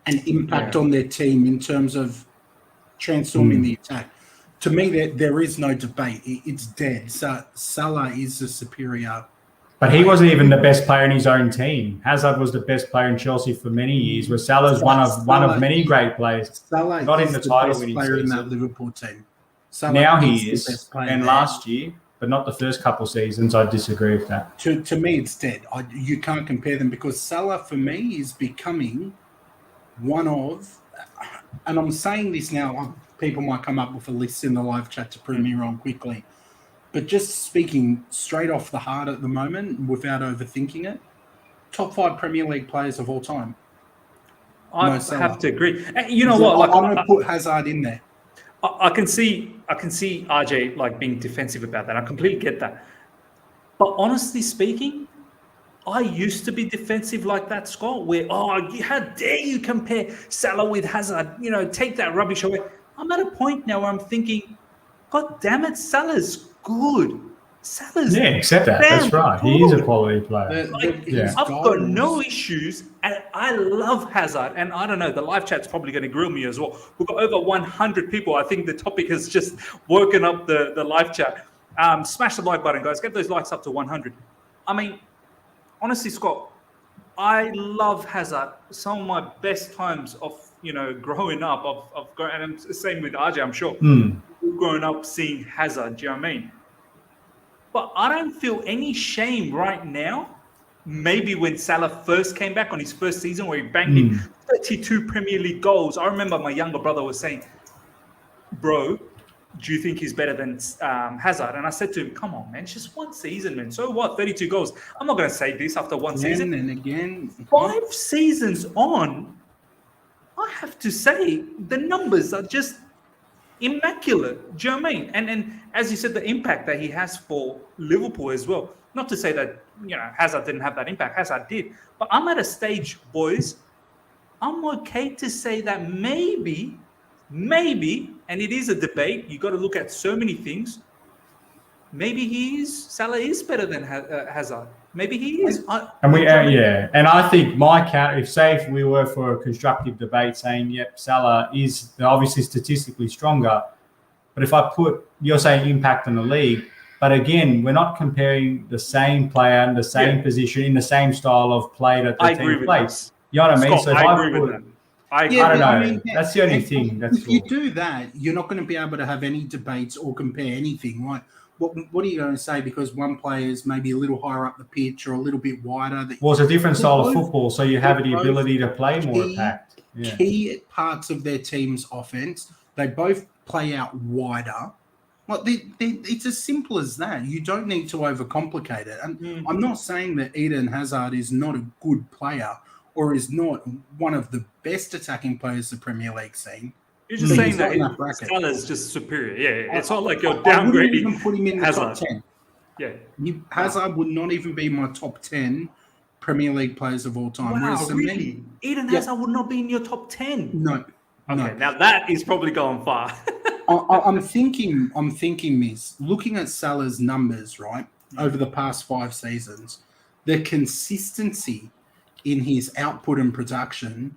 Speaker 2: and impact on their team in terms of transforming the attack. To me, there is no debate. It's dead. So Salah is the superior.
Speaker 3: But he wasn't even the best player in his own team. Hazard was the best player in Chelsea for many years, where Salah's one of many great players.
Speaker 2: Salah
Speaker 3: not
Speaker 2: is
Speaker 3: in the title
Speaker 2: best player in that Liverpool team.
Speaker 3: Salah now he is, and last year, but not the first couple seasons. I disagree with that.
Speaker 2: To me, it's dead. You can't compare them, because Salah, for me, is becoming one of, and I'm saying this now, people might come up with a list in the live chat to prove me wrong quickly. But just speaking straight off the heart at the moment, without overthinking it, top 5 Premier League players of all time.
Speaker 1: I have to agree. You know what?
Speaker 2: I'm going to put Hazard in there.
Speaker 1: I can see RJ being defensive about that. I completely get that. But honestly speaking, I used to be defensive like that, Scott, where, how dare you compare Salah with Hazard? Take that rubbish away. I'm at a point now where I'm thinking, God damn it, Salah's good. Salah's
Speaker 3: accept that. That's right. He is a quality player.
Speaker 1: I've got no issues, and I love Hazard. And I don't know, the live chat's probably going to grill me as well. We've got over 100 people. I think the topic has just woken up the live chat. Smash the like button, guys. Get those likes up to 100. I mean, honestly, Scott, I love Hazard. Some of my best times of growing up, and the same with RJ, I'm sure. Growing up seeing Hazard, do you know what I mean? But I don't feel any shame right now. Maybe when Salah first came back on his first season where he banged in 32 Premier League goals. I remember my younger brother was saying, bro, do you think he's better than Hazard? And I said to him, come on, man, it's just one season, man. So what, 32 goals? I'm not going to say this after one season.
Speaker 2: And again.
Speaker 1: 5 seasons on, I have to say the numbers are just immaculate. Do you know what I mean? And as you said, the impact that he has for Liverpool as well. Not to say that Hazard didn't have that impact. Hazard did. But I'm at a stage, boys, I'm okay to say that maybe, and it is a debate. You got to look at so many things. Maybe Salah is better than Hazard. Maybe he is.
Speaker 3: And I think my count, if we were for a constructive debate saying, yep, Salah is obviously statistically stronger, but if I you're saying impact on the league, but again, we're not comparing the same player in the same position in the same style of play that the team plays. You know what I mean?
Speaker 1: Scott, so I agree with that.
Speaker 3: I don't know. That's the only thing.
Speaker 2: If you do that, you're not going to be able to have any debates or compare anything, right? What are you going to say? Because one player is maybe a little higher up the pitch or a little bit wider.
Speaker 3: Well, it's a different style of football, so you have the ability to play more packed.
Speaker 2: Key parts of their team's offense, they both play out wider. Well, it's as simple as that. You don't need to overcomplicate it. And I'm not saying that Eden Hazard is not a good player or is not one of the best attacking players the Premier League's seen.
Speaker 1: You're just saying that Salah's just superior. Yeah. It's not like you're downgrading. I wouldn't even put him in the top 10. Yeah.
Speaker 2: Hazard would not even be my top 10 Premier League players of all time.
Speaker 1: Wow, really? Eden Hazard would not be in your top 10?
Speaker 2: No.
Speaker 1: Okay, now that is probably going far.
Speaker 2: I'm thinking, Miz, looking at Salah's numbers, right, over the past 5 seasons, the consistency in his output and production,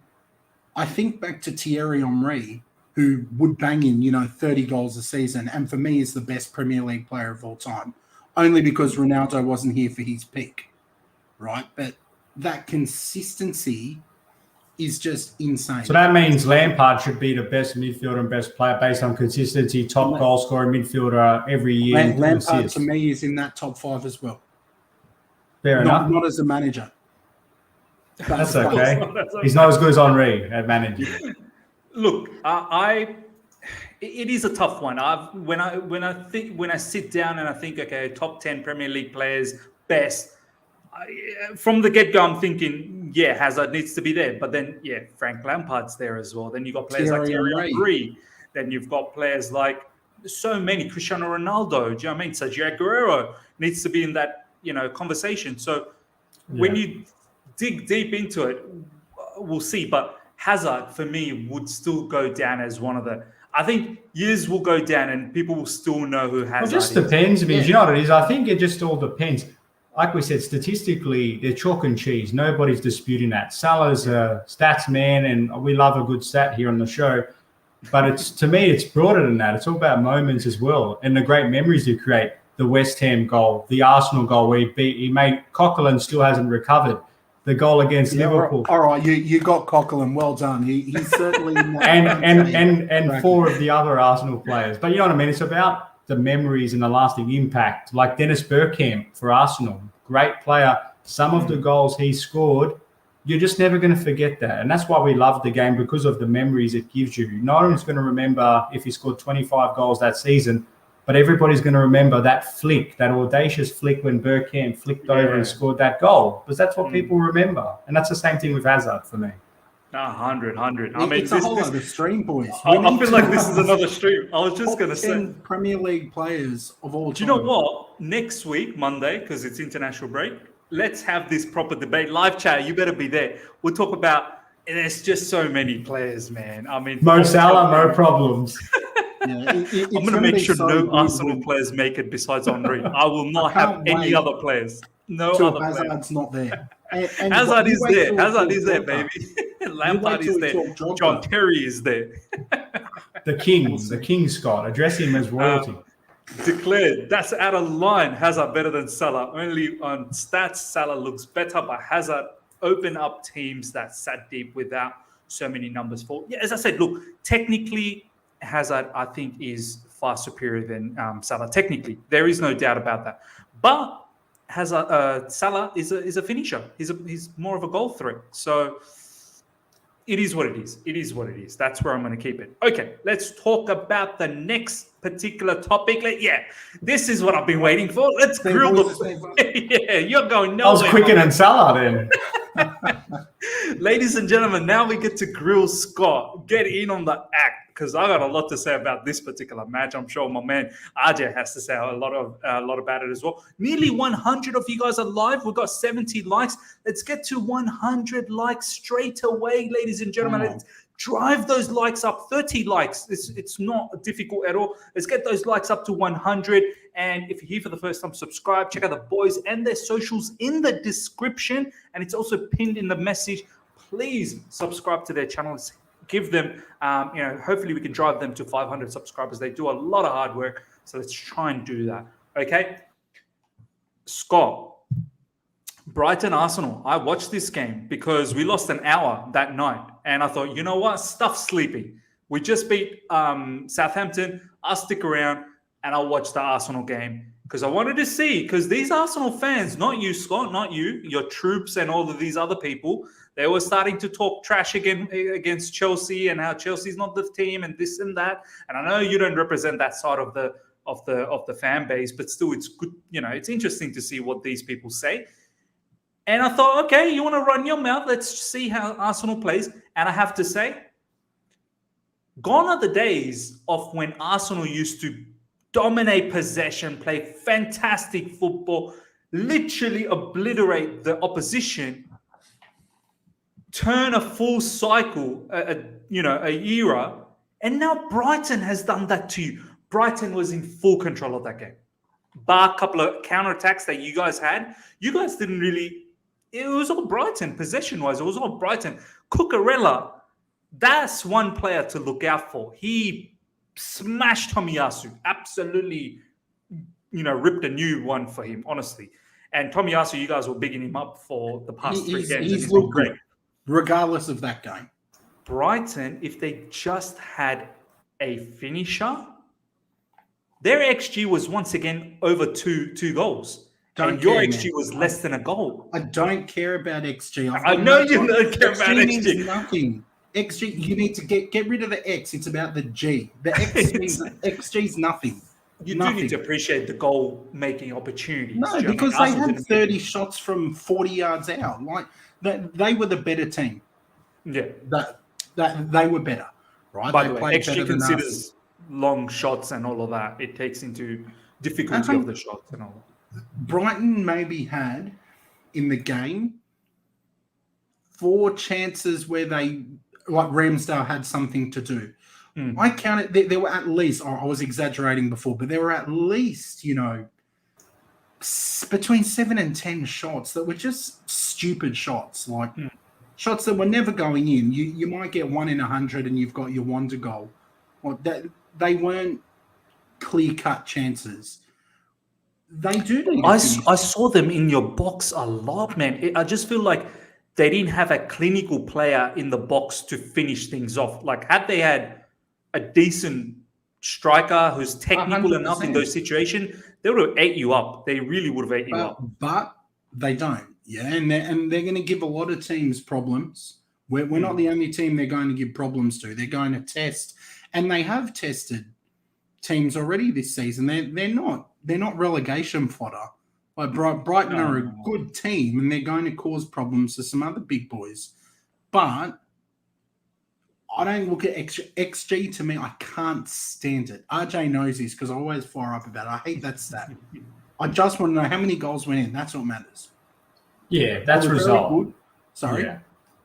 Speaker 2: I think back to Thierry Henry, who would bang in, 30 goals a season, and for me is the best Premier League player of all time, only because Ronaldo wasn't here for his peak, right? But that consistency is just insane.
Speaker 3: So that means Lampard should be the best midfielder and best player based on consistency, top goal scorer midfielder every year.
Speaker 2: Lampard to me is in that top 5 as well.
Speaker 3: Fair enough.
Speaker 2: Not as a manager.
Speaker 3: That's okay. He's not as good as Henry at managing.
Speaker 1: Look, it is a tough one. When I sit down and I think, okay, top 10 Premier League players, best. From the get-go, I'm thinking, Hazard needs to be there. But then, Frank Lampard's there as well. Then you've got players like Thierry Henry. Then you've got players like so many, Cristiano Ronaldo. Do you know what I mean? Sergio Aguero needs to be in that, conversation. So when you dig deep into it, we'll see. But Hazard, for me, would still go down as one of the... I think years will go down and people will still know who Hazard is.
Speaker 3: It just depends. I mean, you know what it is? I think it just all depends. Like we said, statistically, they're chalk and cheese. Nobody's disputing that. Salah's a stats man, and we love a good stat here on the show. But to me, it's broader than that. It's all about moments as well, and the great memories you create. The West Ham goal, the Arsenal goal where he made Coquelin still hasn't recovered. The goal against Liverpool.
Speaker 2: All right, you got Coquelin. Well done. He's certainly in that
Speaker 3: and 4 of the other Arsenal players. But you know what I mean? It's about the memories and the lasting impact. Like Dennis Bergkamp for Arsenal, great player. Some of the goals he scored, you're just never going to forget that. And that's why we love the game, because of the memories it gives you. No one's going to remember if he scored 25 goals that season, but everybody's going to remember that flick, that audacious flick when Bergkamp flicked over and scored that goal, because that's what people remember. And that's the same thing with Hazard for me.
Speaker 1: 100. I mean,
Speaker 2: it's a whole other stream, boys.
Speaker 1: I feel like this is another stream. I was just going to say.
Speaker 2: Premier League players of all time.
Speaker 1: Do you know what? Next week, Monday, because it's international break, let's have this proper debate. Live chat, you better be there. We'll talk about, and there's just so many players, man. I mean,
Speaker 3: Mo Salah, no problems.
Speaker 1: I'm going to make sure no Arsenal players make it besides Henry. I will not have any other players. No other players.
Speaker 2: Hazard's not there. And
Speaker 1: Hazard is there. Hazard is there, baby. Lampard is there. John Terry is there.
Speaker 3: The king, Scott. Address him as royalty.
Speaker 1: Declared. That's out of line. Hazard better than Salah. Only on stats, Salah looks better, but Hazard opened up teams that sat deep without so many numbers for. Yeah, as I said, look, technically, Hazard, I think, is far superior than Salah. Technically, there is no doubt about that. But Salah is a finisher. He's more of a goal threat. So it is what it is. It is what it is. That's where I'm going to keep it. Okay, let's talk about the next particular topic. This is what I've been waiting for. Let's grill the. Yeah, you're going nowhere.
Speaker 3: I was quicker than Salah then.
Speaker 1: Ladies and gentlemen, now we get to grill Scott. Get in on the act, because I got a lot to say about this particular match. I'm sure my man RJ has to say a lot about it as well. Nearly 100 of you guys are live. We've got 70 likes. Let's get to 100 likes straight away, ladies and gentlemen. Let's drive those likes up. 30 likes. It's not difficult at all. Let's get those likes up to 100. And if you're here for the first time, subscribe. Check out the boys and their socials in the description. And it's also pinned in the message. Please subscribe to their channels. Give them, hopefully we can drive them to 500 subscribers. They do a lot of hard work. So let's try and do that. Okay. Scott, Brighton Arsenal. I watched this game because we lost an hour that night. And I thought, you know what? Stuff sleeping. We just beat Southampton. I'll stick around and I'll watch the Arsenal game because I wanted to see, because these Arsenal fans, not you, Scott, not you, your troops and all of these other people, they were starting to talk trash again against Chelsea and how Chelsea's not the team and this and that. And I know you don't represent that side of the fan base, but still it's good. It's interesting to see what these people say. And I thought, okay, you want to run your mouth? Let's see how Arsenal plays. And I have to say, gone are the days of when Arsenal used to dominate possession, play fantastic football, literally obliterate the opposition, turn a full cycle, a era. And now Brighton has done that to you. Brighton was in full control of that game. Bar a couple of counterattacks that you guys had. You guys didn't really. It was all Brighton, possession-wise. It was all Brighton. Cucurella, that's one player to look out for. He smashed Tomiyasu. Absolutely, ripped a new one for him, honestly. And Tomiyasu, you guys were bigging him up for the past 3 games.
Speaker 2: He's looked great, regardless of that game.
Speaker 1: Brighton, if they just had a finisher, their XG was once again over two goals. And your XG was less than a goal.
Speaker 2: I don't care about XG.
Speaker 1: I know you don't care about XG.
Speaker 2: Means nothing. XG, you need to get rid of the X. It's about the G. The X means XG's nothing.
Speaker 1: You do need to appreciate the goal-making opportunities.
Speaker 2: No, because they had 30 shots from 40 yards out. Like they were the better team.
Speaker 1: Yeah,
Speaker 2: that they were better, right?
Speaker 1: By the way, XG considers long shots and all of that. It takes into difficulty of the shots and all.
Speaker 2: Brighton maybe had in the game 4 chances where they, like Ramsdale, had something to do. I counted, there were at least, I was exaggerating before, but there were at least, between 7 and 10 shots that were just stupid shots, like shots that were never going in. You might get 1 in 100 and you've got your wonder goal. Well, they weren't clear-cut chances. They do.
Speaker 1: I saw them in your box a lot, man. I just feel like they didn't have a clinical player in the box to finish things off. Like, had they had a decent striker who's technical 100%. Enough in those situations, they would have ate you up. They really would have ate you up.
Speaker 2: But they don't. Yeah, and they're going to give a lot of teams problems. We're not the only team they're going to give problems to. They're going to test, and they have tested teams already this season. They're not relegation fodder. Like Brighton are a good team, and they're going to cause problems to some other big boys. But I don't look at XG. To me, I can't stand it. RJ knows this because I always fire up about it. I hate that stat. I just want to know how many goals went in. That's what matters.
Speaker 3: Yeah, that's result.
Speaker 2: Sorry.
Speaker 3: Yeah.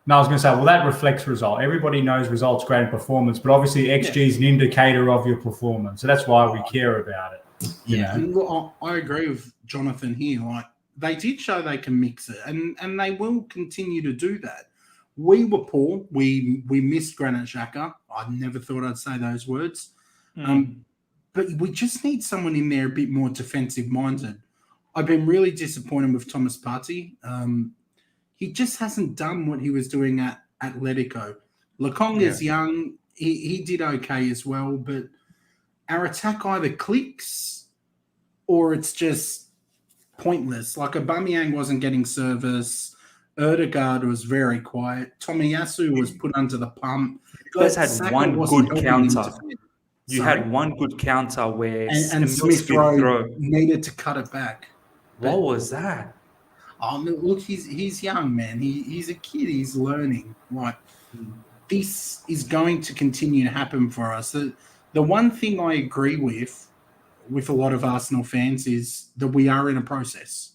Speaker 3: No, I was going to say, well, that reflects result. Everybody knows results great in performance, but obviously XG is an indicator of your performance. So that's why we care about it.
Speaker 2: Yeah, and look, I agree with Jonathan here. Like, they did show they can mix it, and they will continue to do that. We were poor. We missed Granit Xhaka. I never thought I'd say those words. But we just need someone in there a bit more defensive-minded. I've been really disappointed with Thomas Partey. He just hasn't done what he was doing at Atletico. Lokonga's young. He did okay as well, but our attack either clicks or it's just pointless. Like, Aubameyang wasn't getting service. Erdegaard was very quiet. Tomiyasu was put under the pump.
Speaker 1: You guys had one good counter. You had one good counter where
Speaker 2: and Smith Rowe needed to cut it back.
Speaker 1: What was that?
Speaker 2: Oh, look, he's young, man. He's a kid. He's learning. Right. This is going to continue to happen for us. The one thing I agree with a lot of Arsenal fans is that we are in a process.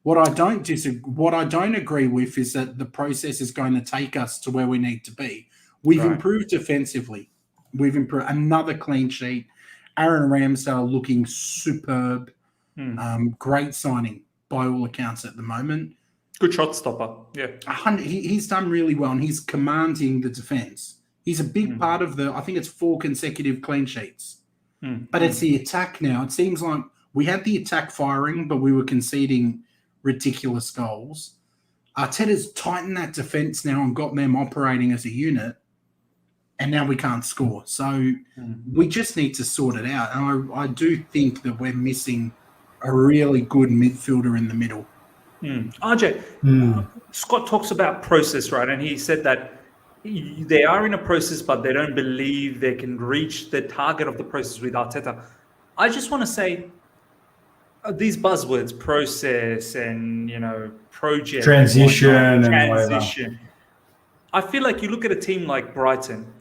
Speaker 2: What I don't agree with is that the process is going to take us to where we need to be. We've improved defensively. We've improved another clean sheet. Aaron Ramsdale looking superb. Great signing by all accounts at the moment.
Speaker 1: Good shot stopper. Yeah.
Speaker 2: He's done really well, and he's commanding the defense. He's a big part of I think it's 4 consecutive clean sheets. But it's the attack now. It seems like we had the attack firing, but we were conceding ridiculous goals. Arteta's tightened that defense now and got them operating as a unit, and now we can't score. So we just need to sort it out. And I do think that we're missing a really good midfielder in the middle.
Speaker 1: RJ, Scott talks about process, right? And he said that they are in a process, but they don't believe they can reach the target of the process with Arteta. I just want to say, these buzzwords, process and, project. Transition. I feel like you look at a team like Brighton,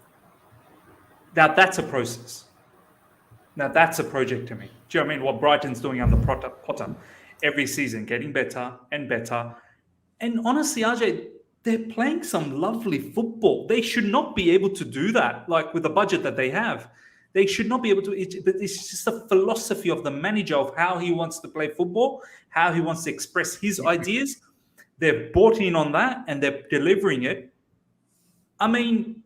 Speaker 1: now that's a process. Now that's a project to me. Do you know what I mean? What Brighton's doing under Potter every season, getting better and better. And honestly, RJ, they're playing some lovely football. They should not be able to do that, like with the budget that they have. They should not be able to, but it's just a philosophy of the manager of how he wants to play football, how he wants to express his ideas. They've bought in on that and they're delivering it. I mean,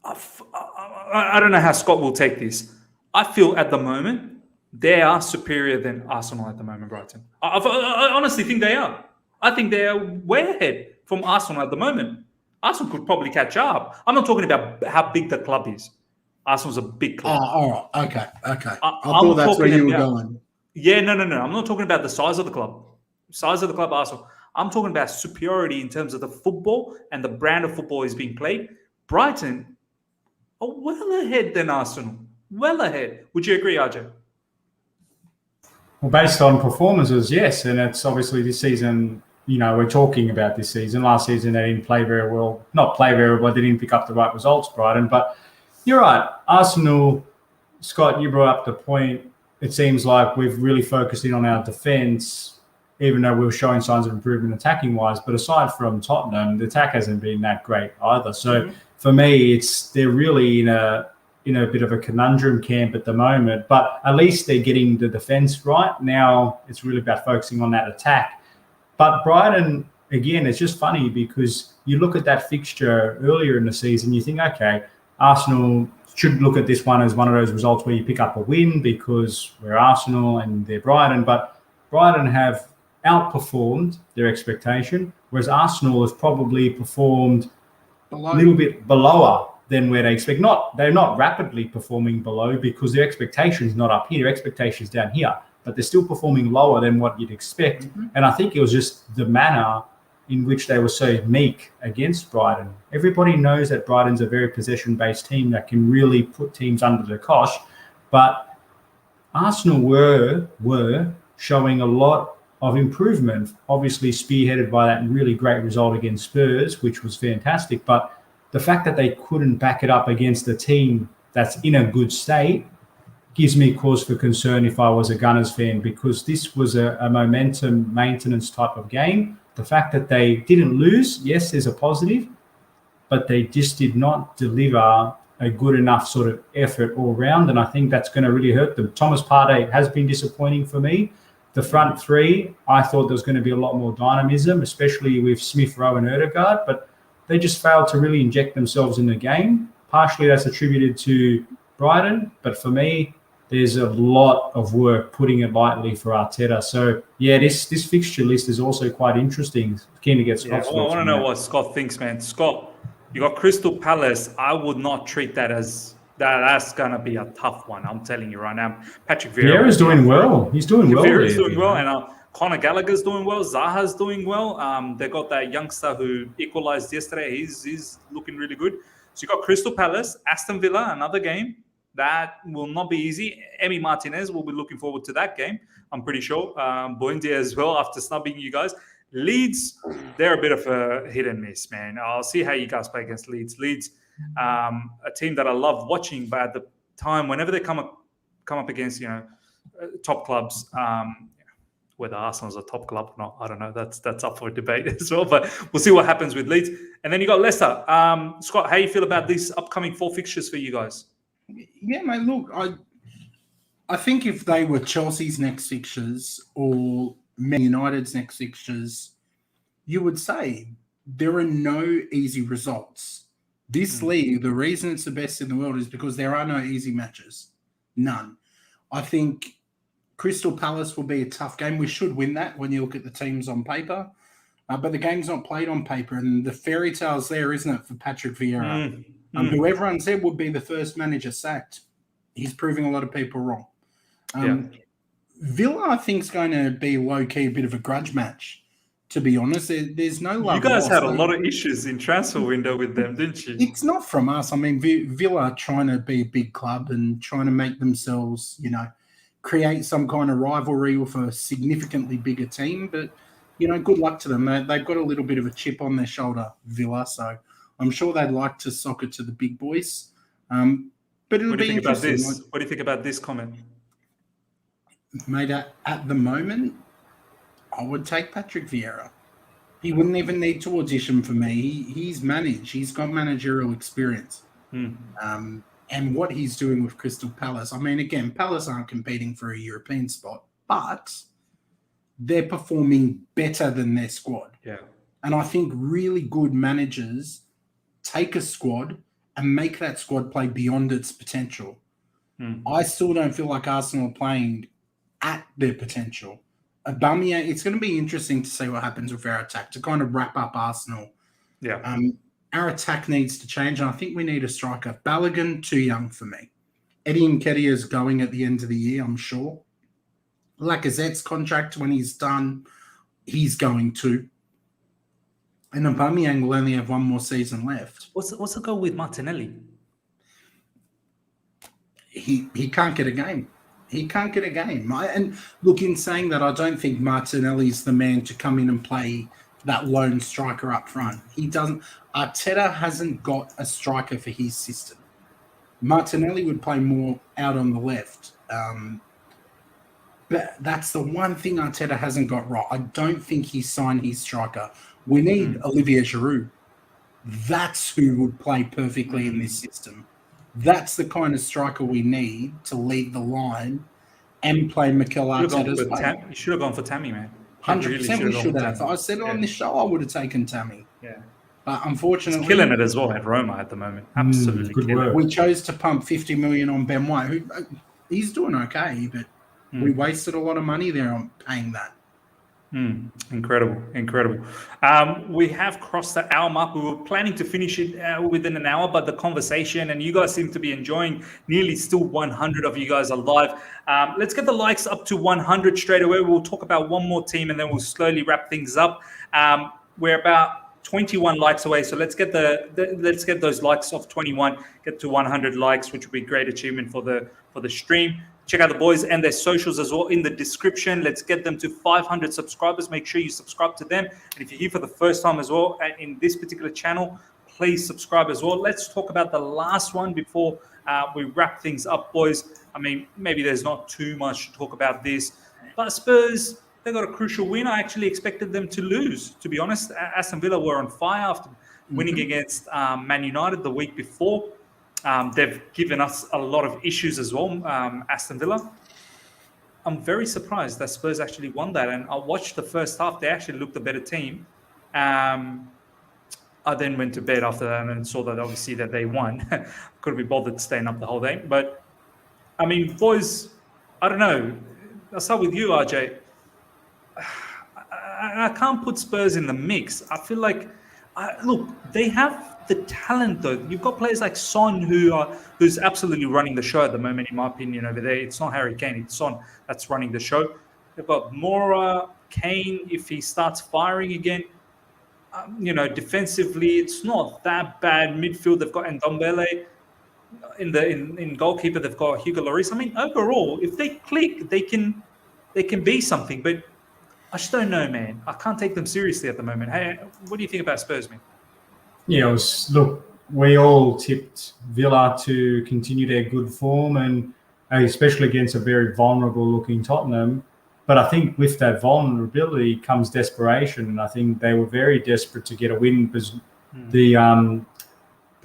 Speaker 1: I don't know how Scott will take this. I feel at the moment, they are superior than Arsenal at the moment, Brighton. I honestly think they are. I think they are way ahead from Arsenal at the moment. Arsenal could probably catch up. I'm not talking about how big the club is. Arsenal's a big club.
Speaker 2: Oh, all right. Okay. I thought that's where you were going.
Speaker 1: Yeah, no. I'm not talking about the size of the club. Arsenal. I'm talking about superiority in terms of the football and the brand of football is being played. Brighton are well ahead than Arsenal. Well ahead. Would you agree, RJ?
Speaker 3: Well, based on performances, yes. And it's obviously this season, we're talking about this season. Last season, they didn't play very well. Not play very well, they didn't pick up the right results, Brighton. But you're right. Arsenal, Scott, you brought up the point. It seems like we've really focused in on our defence, even though we were showing signs of improvement attacking-wise. But aside from Tottenham, the attack hasn't been that great either. So for me, they're really in a bit of a conundrum camp at the moment. But at least they're getting the defence right. Now it's really about focusing on that attack. But Brighton, again, it's just funny because you look at that fixture earlier in the season, you think, okay, Arsenal should look at this one as one of those results where you pick up a win because we're Arsenal and they're Brighton. But Brighton have outperformed their expectation, whereas Arsenal has probably performed a little bit below than where they expect. They're not rapidly performing below because their expectation's not up here. Their expectation's down here, but they're still performing lower than what you'd expect. And I think it was just the manner in which they were so meek against Brighton. Everybody knows that Brighton's a very possession-based team that can really put teams under the cosh, but Arsenal were showing a lot of improvement, obviously spearheaded by that really great result against Spurs, which was fantastic. But the fact that they couldn't back it up against a team that's in a good state gives me cause for concern if I was a Gunners fan, because this was a momentum maintenance type of game the fact that they didn't lose, yes, there's a positive, but they just did not deliver a good enough sort of effort all round, and I think that's going to really hurt them. Thomas Partey has been disappointing for me. The front three, I thought there was going to be a lot more dynamism, especially with Smith Rowe and Ødegaard, but they just failed to really inject themselves in the game. Partially that's attributed to Brighton, but for me, there's a lot of work, putting it lightly, for Arteta. So, yeah, this fixture list is also quite interesting. Keen to get Scott's thoughts.
Speaker 1: I want to know what Scott thinks, man. Scott, you got Crystal Palace. I would not treat that as that's going to be a tough one. I'm telling you right now. Patrick
Speaker 3: Vieira's doing well. He's doing well.
Speaker 1: Vieira's doing well, and Conor Gallagher's doing well. Zaha's doing well. They got that youngster who equalised yesterday. He's looking really good. So you got Crystal Palace, Aston Villa, another game. That will not be easy. Emi Martinez will be looking forward to that game, I'm pretty sure. Buendia as well, after snubbing you guys. Leeds, they're a bit of a hit and miss, man. I'll see how you guys play against Leeds. Leeds, a team that I love watching, but at the time, whenever they come up against, top clubs, whether Arsenal's a top club or not, I don't know. That's up for debate as well. But we'll see what happens with Leeds. And then you got Leicester. Scott, how you feel about these upcoming 4 fixtures for you guys?
Speaker 2: Yeah, mate. Look, I think if they were Chelsea's next fixtures or Man United's next fixtures, you would say there are no easy results. This league, the reason it's the best in the world is because there are no easy matches. None. I think Crystal Palace will be a tough game. We should win that when you look at the teams on paper. But the game's not played on paper. And the fairy tale's there, isn't it, for Patrick Vieira? Who everyone said would be the first manager sacked. He's proving a lot of people wrong. Villa, I think, is going to be low-key a bit of a grudge match, to be honest. There's no love.
Speaker 1: You guys had a lot of issues in transfer window with them, didn't you?
Speaker 2: It's not from us. I mean, Villa are trying to be a big club and trying to make themselves, create some kind of rivalry with a significantly bigger team. But, good luck to them. They've got a little bit of a chip on their shoulder, Villa, so I'm sure they'd like to sock it to the big boys. But it'll be interesting.
Speaker 1: What do you think about this comment?
Speaker 2: Mate, at the moment, I would take Patrick Vieira. He wouldn't even need to audition for me. He's managed. He's got managerial experience. And what he's doing with Crystal Palace. I mean, again, Palace aren't competing for a European spot, but they're performing better than their squad.
Speaker 1: Yeah.
Speaker 2: And I think really good managers take a squad and make that squad play beyond its potential. I still don't feel like Arsenal are playing at their potential. Aubameyang, it's going to be interesting to see what happens with our attack to kind of wrap up Arsenal.
Speaker 1: Yeah.
Speaker 2: Our attack needs to change, and I think we need a striker. Balogun, too young for me. Eddie Nketiah is going at the end of the year, I'm sure. Lacazette's contract, when he's done, he's going to. And Aubameyang will only have one more season left.
Speaker 1: What's the goal with Martinelli?
Speaker 2: He can't get a game. He can't get a game. And look, in saying that, I don't think Martinelli's the man to come in and play that lone striker up front. He doesn't. Arteta hasn't got a striker for his system. Martinelli would play more out on the left. But that's the one thing Arteta hasn't got right. I don't think he signed his striker. We need Olivier Giroud. That's who would play perfectly in this system. That's the kind of striker we need to lead the line and play Mikel Arteta's way.
Speaker 1: You should have gone for Tammy, man.
Speaker 2: 100% we should have. I said it on this show, I would have taken Tammy.
Speaker 1: Yeah.
Speaker 2: But unfortunately...
Speaker 1: He's killing it as well at Roma at the moment. Absolutely killing it.
Speaker 2: We chose to pump 50 million on Ben White, who he's doing okay, but we wasted a lot of money there on paying that.
Speaker 1: Incredible. We have crossed the hour mark. We were planning to finish it within an hour, but the conversation, and you guys seem to be enjoying, nearly still 100 of you guys are live. Let's get the likes up to 100 straight away. We'll talk about one more team and then we'll slowly wrap things up. We're about 21 likes away, so let's get those likes off 21, get to 100 likes, which would be a great achievement for the stream. Check out the boys and their socials as well in the description. Let's get them to 500 subscribers. Make sure you subscribe to them. And if you're here for the first time as well in this particular channel, please subscribe as well. Let's talk about the last one before we wrap things up, boys. I mean, maybe there's not too much to talk about this, but Spurs, they got a crucial win. I actually expected them to lose, to be honest. Aston Villa were on fire after winning against Man United the week before. They've given us a lot of issues as well, Aston Villa. I'm very surprised that Spurs actually won that. And I watched the first half. They actually looked a better team. I then went to bed after that and saw that obviously that they won. Couldn't be bothered staying up the whole day. But, I mean, boys, I don't know. I'll start with you, RJ. I can't put Spurs in the mix. I feel like, look, they have the talent, though. You've got players like Son who's absolutely running the show at the moment, in my opinion, over there. It's not Harry Kane, it's Son that's running the show. They've got Mora, Kane, if he starts firing again. Defensively, it's not that bad. Midfield, they've got Ndombele. In goalkeeper, they've got Hugo Lloris. I mean, overall, if they click, they can be something. But I just don't know, man. I can't take them seriously at the moment. Hey, what do you think about Spurs, man?
Speaker 3: Yeah, look, we all tipped Villa to continue their good form, and especially against a very vulnerable-looking Tottenham. But I think with that vulnerability comes desperation, and I think they were very desperate to get a win because the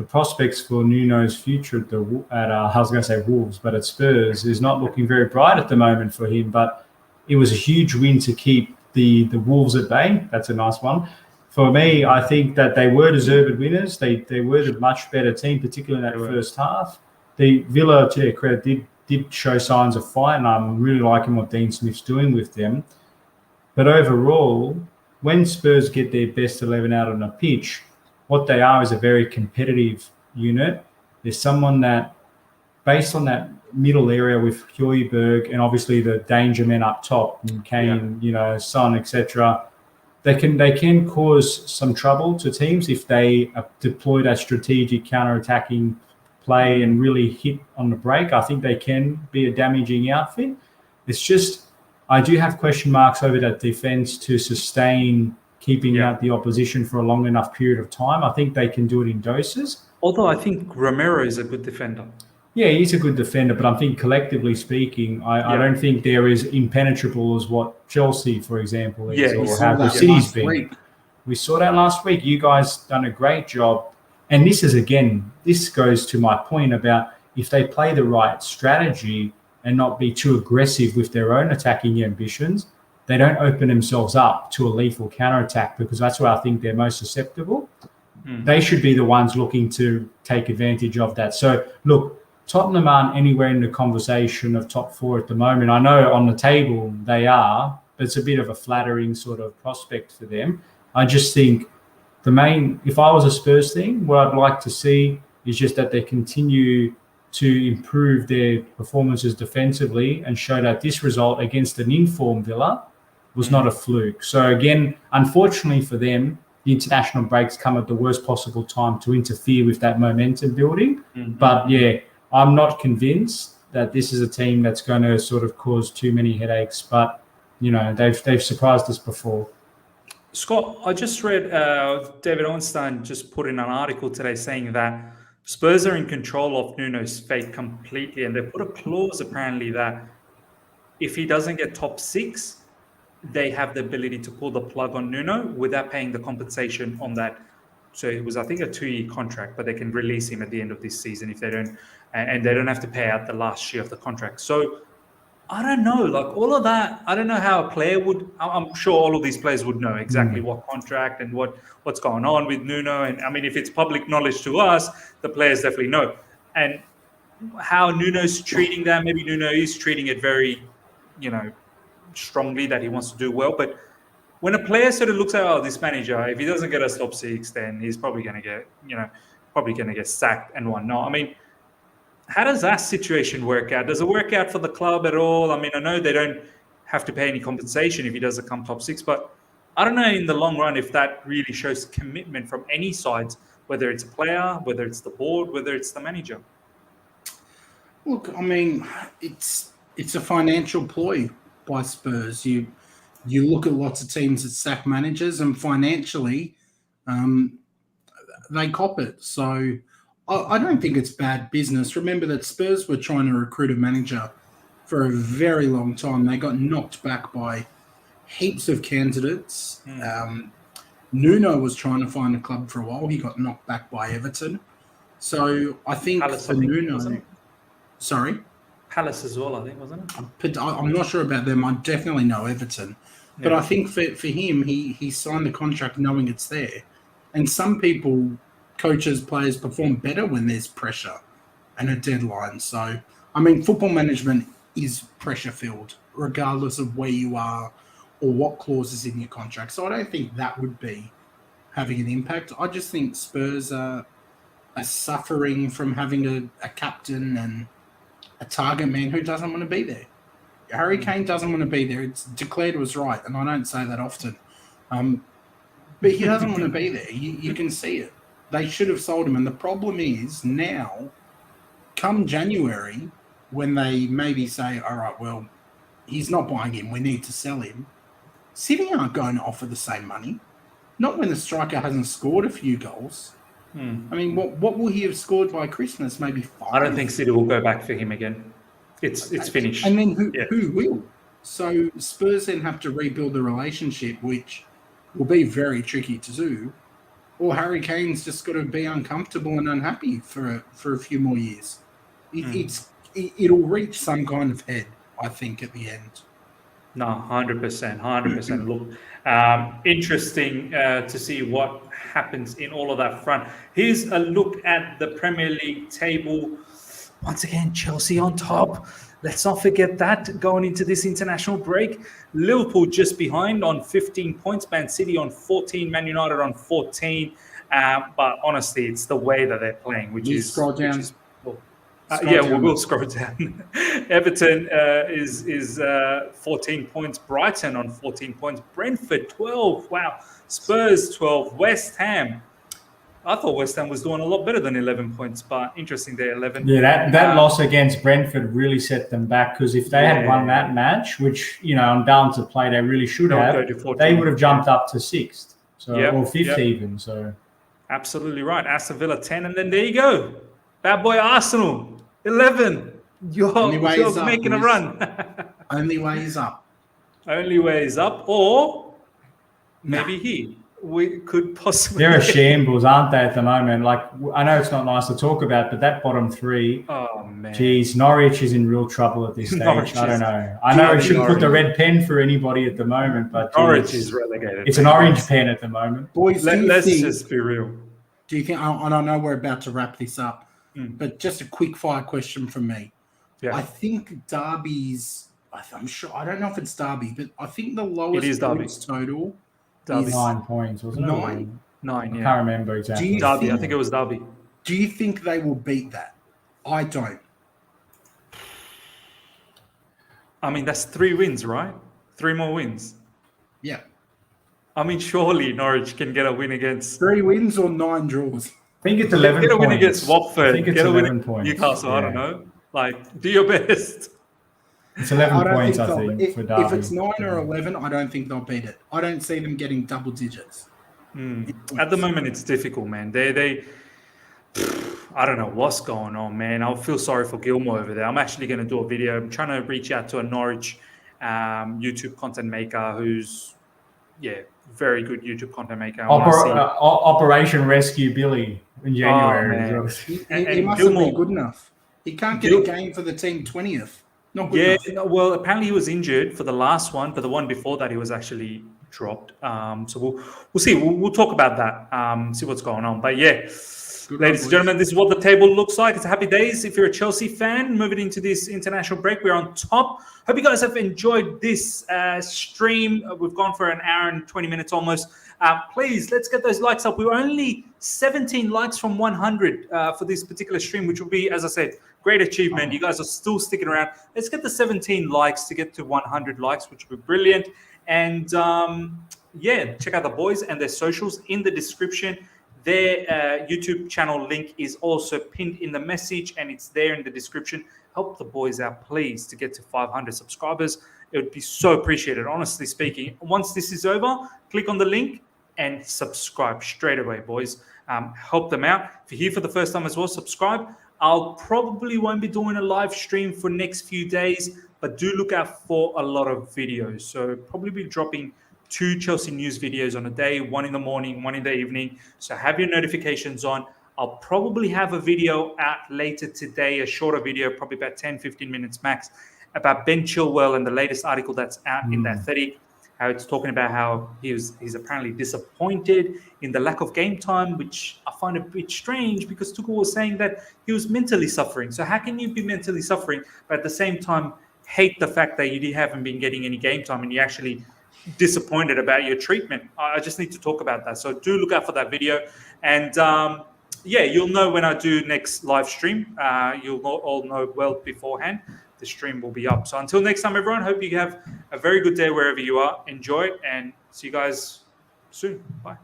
Speaker 3: prospects for Nuno's future I was going to say Wolves, but at Spurs is not looking very bright at the moment for him. But it was a huge win to keep the Wolves at bay. That's a nice one. For me, I think that they were deserved winners. They were the much better team, particularly in that first half. The Villa, to their credit, did show signs of fight, and I'm really liking what Dean Smith's doing with them. But overall, when Spurs get their best 11 out on a pitch, what they are is a very competitive unit. There's someone that, based on that middle area with Højbjerg and obviously the danger men up top, and Kane, Son, etc., they can cause some trouble to teams if they deploy that strategic counter-attacking play and really hit on the break. I think they can be a damaging outfit. It's just, I do have question marks over that defense to sustain keeping out the opposition for a long enough period of time. I think they can do it in doses.
Speaker 1: Although I think Romero is a good defender.
Speaker 3: Yeah, he's a good defender, but I think collectively speaking, I don't think they're as impenetrable as what Chelsea, for example, is, or how the City's been. We saw that last week. You guys done a great job. And this goes to my point about if they play the right strategy and not be too aggressive with their own attacking ambitions, they don't open themselves up to a lethal counterattack, because that's where I think they're most susceptible. They should be the ones looking to take advantage of that. So, look, Tottenham aren't anywhere in the conversation of top four at the moment. I know on the table they are, but it's a bit of a flattering sort of prospect for them. I just think if I was a Spurs thing, what I'd like to see is just that they continue to improve their performances defensively and show that this result against an informed Villa was not a fluke. So again, unfortunately for them, the international breaks come at the worst possible time to interfere with that momentum building. But yeah, I'm not convinced that this is a team that's going to sort of cause too many headaches. But they've surprised us before.
Speaker 1: Scott, I just read David Ornstein just put in an article today saying that Spurs are in control of Nuno's fate completely, and they put a clause apparently that if he doesn't get top 6, they have the ability to pull the plug on Nuno without paying the compensation on that. So it was, I think, a 2-year contract, but they can release him at the end of this season if they don't, and they don't have to pay out the last year of the contract. So I don't know, like all of that, I don't know how a player would, I'm sure all of these players would know exactly what contract and what's going on with Nuno. And I mean, if it's public knowledge to us, the players definitely know. And how Nuno's treating that, maybe Nuno is treating it very, strongly that he wants to do well. But when a player sort of looks at, this manager, if he doesn't get us top 6, then he's probably going to get, sacked and whatnot. I mean, how does that situation work out? Does it work out for the club at all? I mean, I know they don't have to pay any compensation if he doesn't come top 6, but I don't know in the long run if that really shows commitment from any sides, whether it's a player, whether it's the board, whether it's the manager.
Speaker 2: Look, I mean, it's a financial ploy by Spurs. You look at lots of teams that sack managers, and financially, they cop it. So I don't think it's bad business. Remember that Spurs were trying to recruit a manager for a very long time. They got knocked back by heaps of candidates. Nuno was trying to find a club for a while. He got knocked back by Everton. So I think
Speaker 1: Palace,
Speaker 2: for
Speaker 1: I think,
Speaker 2: Nuno,
Speaker 1: wasn't it?
Speaker 2: sorry,
Speaker 1: Palace as well, I think, wasn't it?
Speaker 2: I'm not sure about them. I definitely know Everton, but
Speaker 1: Yeah.
Speaker 2: I think for him, he signed the contract knowing it's there. And some people, coaches, players perform better when there's pressure and a deadline. So I mean, football management is pressure filled, regardless of where you are or what clauses in your contract. So I don't think that would be having an impact. I just think Spurs are suffering from having a captain and a target man who doesn't want to be there. Harry Kane doesn't want to be there. It's declared was right, and I don't say that often. But he doesn't want to be there. You can see it. They should have sold him. And the problem is now, come January, when they maybe say, all right, well, he's not buying him, we need to sell him, City aren't going to offer the same money. Not when the striker hasn't scored a few goals. I mean, what will he have scored by Christmas? Maybe 5?
Speaker 1: I don't think City will go back for him again. It's finished.
Speaker 2: And then who will? So Spurs then have to rebuild the relationship, which will be very tricky to do. Or Harry Kane's just got to be uncomfortable and unhappy for a few more years. It'll reach some kind of head, I think, at the end.
Speaker 1: No, 100%. Look, interesting to see what happens in all of that front. Here's a look at the Premier League table. Once again, Chelsea on top. Let's not forget that going into this international break. Liverpool just behind on 15 points. Man City on 14. Man United on 14. But honestly, it's the way that they're playing, which is
Speaker 2: scroll down.
Speaker 1: We'll scroll down. Everton is 14 points. Brighton on 14 points. Brentford 12. Wow. Spurs 12. West Ham. I thought West Ham was doing a lot better than 11 points, but interesting, they're 11.
Speaker 3: Yeah, that loss against Brentford really set them back, because if they had won that match, which, on balance of play they really should have, they would have jumped up to 6th or 5th even. So
Speaker 1: absolutely right. Aston Villa 10, and then there you go. Bad boy Arsenal 11. You're making a run.
Speaker 2: Only way is up.
Speaker 1: Only way is up, or maybe we could possibly.
Speaker 3: They're a shambles, aren't they, at the moment? Like, I know it's not nice to talk about, but that bottom 3,
Speaker 1: oh man,
Speaker 3: geez, Norwich is in real trouble at this stage. I don't know. I know I shouldn't put the red pen for anybody at the moment, but
Speaker 1: Norwich is relegated.
Speaker 3: It's an orange pen at the moment.
Speaker 2: Boys,
Speaker 1: let's just be real.
Speaker 2: Do you think? And I know we're about to wrap this up, but just a quick fire question from me. Yeah. I think Derby's. I'm sure. I don't know if it's Derby, but I think the lowest points total.
Speaker 3: Derby. 9 points, wasn't it?
Speaker 1: 9, yeah.
Speaker 3: I can't remember exactly.
Speaker 1: Derby, I think it was Derby.
Speaker 2: Do you think they will beat that? I don't.
Speaker 1: I mean, that's 3 wins, right? 3 more wins.
Speaker 2: Yeah.
Speaker 1: I mean, surely Norwich can get a win against...
Speaker 2: 3 wins or 9 draws?
Speaker 3: I think it's 11 points.
Speaker 1: Get a win against Watford.
Speaker 3: I think it's 11 points.
Speaker 1: Newcastle, I don't know. Like, do your best.
Speaker 3: It's 11 points, I think, for Derby.
Speaker 2: If it's 9 or 11, I don't think they'll beat it. I don't see them getting double digits.
Speaker 1: At the moment, it's difficult, man. They I don't know what's going on, man. I feel sorry for Gilmore over there. I'm actually going to do a video. I'm trying to reach out to a Norwich YouTube content maker who's, very good YouTube content maker.
Speaker 3: Operation Rescue Billy in January.
Speaker 2: He mustn't be good enough. He can't get a game for the team 20th.
Speaker 1: Well, apparently he was injured for the last one, but the one before that he was actually dropped. So we'll see. We'll talk about that. See what's going on. But ladies and gentlemen, this is what the table looks like. It's a happy days if you're a Chelsea fan. Moving into this international break, we're on top. Hope you guys have enjoyed this stream. We've gone for an hour and 20 minutes almost. Please, let's get those likes up. We're only 17 likes from 100 for this particular stream, which will be, as I said, great achievement. You guys are still sticking around. Let's get the 17 likes to get to 100 likes, which would be brilliant. And check out the boys and their socials in the description. Their YouTube channel link is also pinned in the message, and it's there in the description. Help the boys out, please, to get to 500 subscribers. It would be so appreciated, honestly speaking. Once this is over, click on the link and subscribe straight away, boys. Help them out. If you're here for the first time as well, subscribe. I'll probably won't be doing a live stream for next few days, but do look out for a lot of videos. So probably be dropping 2 Chelsea news videos on a day, one in the morning, one in the evening. So have your notifications on. I'll probably have a video out later today, a shorter video, probably about 10, 15 minutes max, about Ben Chilwell and the latest article that's out in that 30. How it's talking about how he's apparently disappointed in the lack of game time, which I find a bit strange because Tuchel was saying that he was mentally suffering. So how can you be mentally suffering, but at the same time hate the fact that you haven't been getting any game time and you're actually disappointed about your treatment? I just need to talk about that. So do look out for that video. And you'll know when I do next live stream. You'll all know well beforehand. The stream will be up. So until next time, everyone, hope you have a very good day wherever you are. Enjoy and see you guys soon. Bye.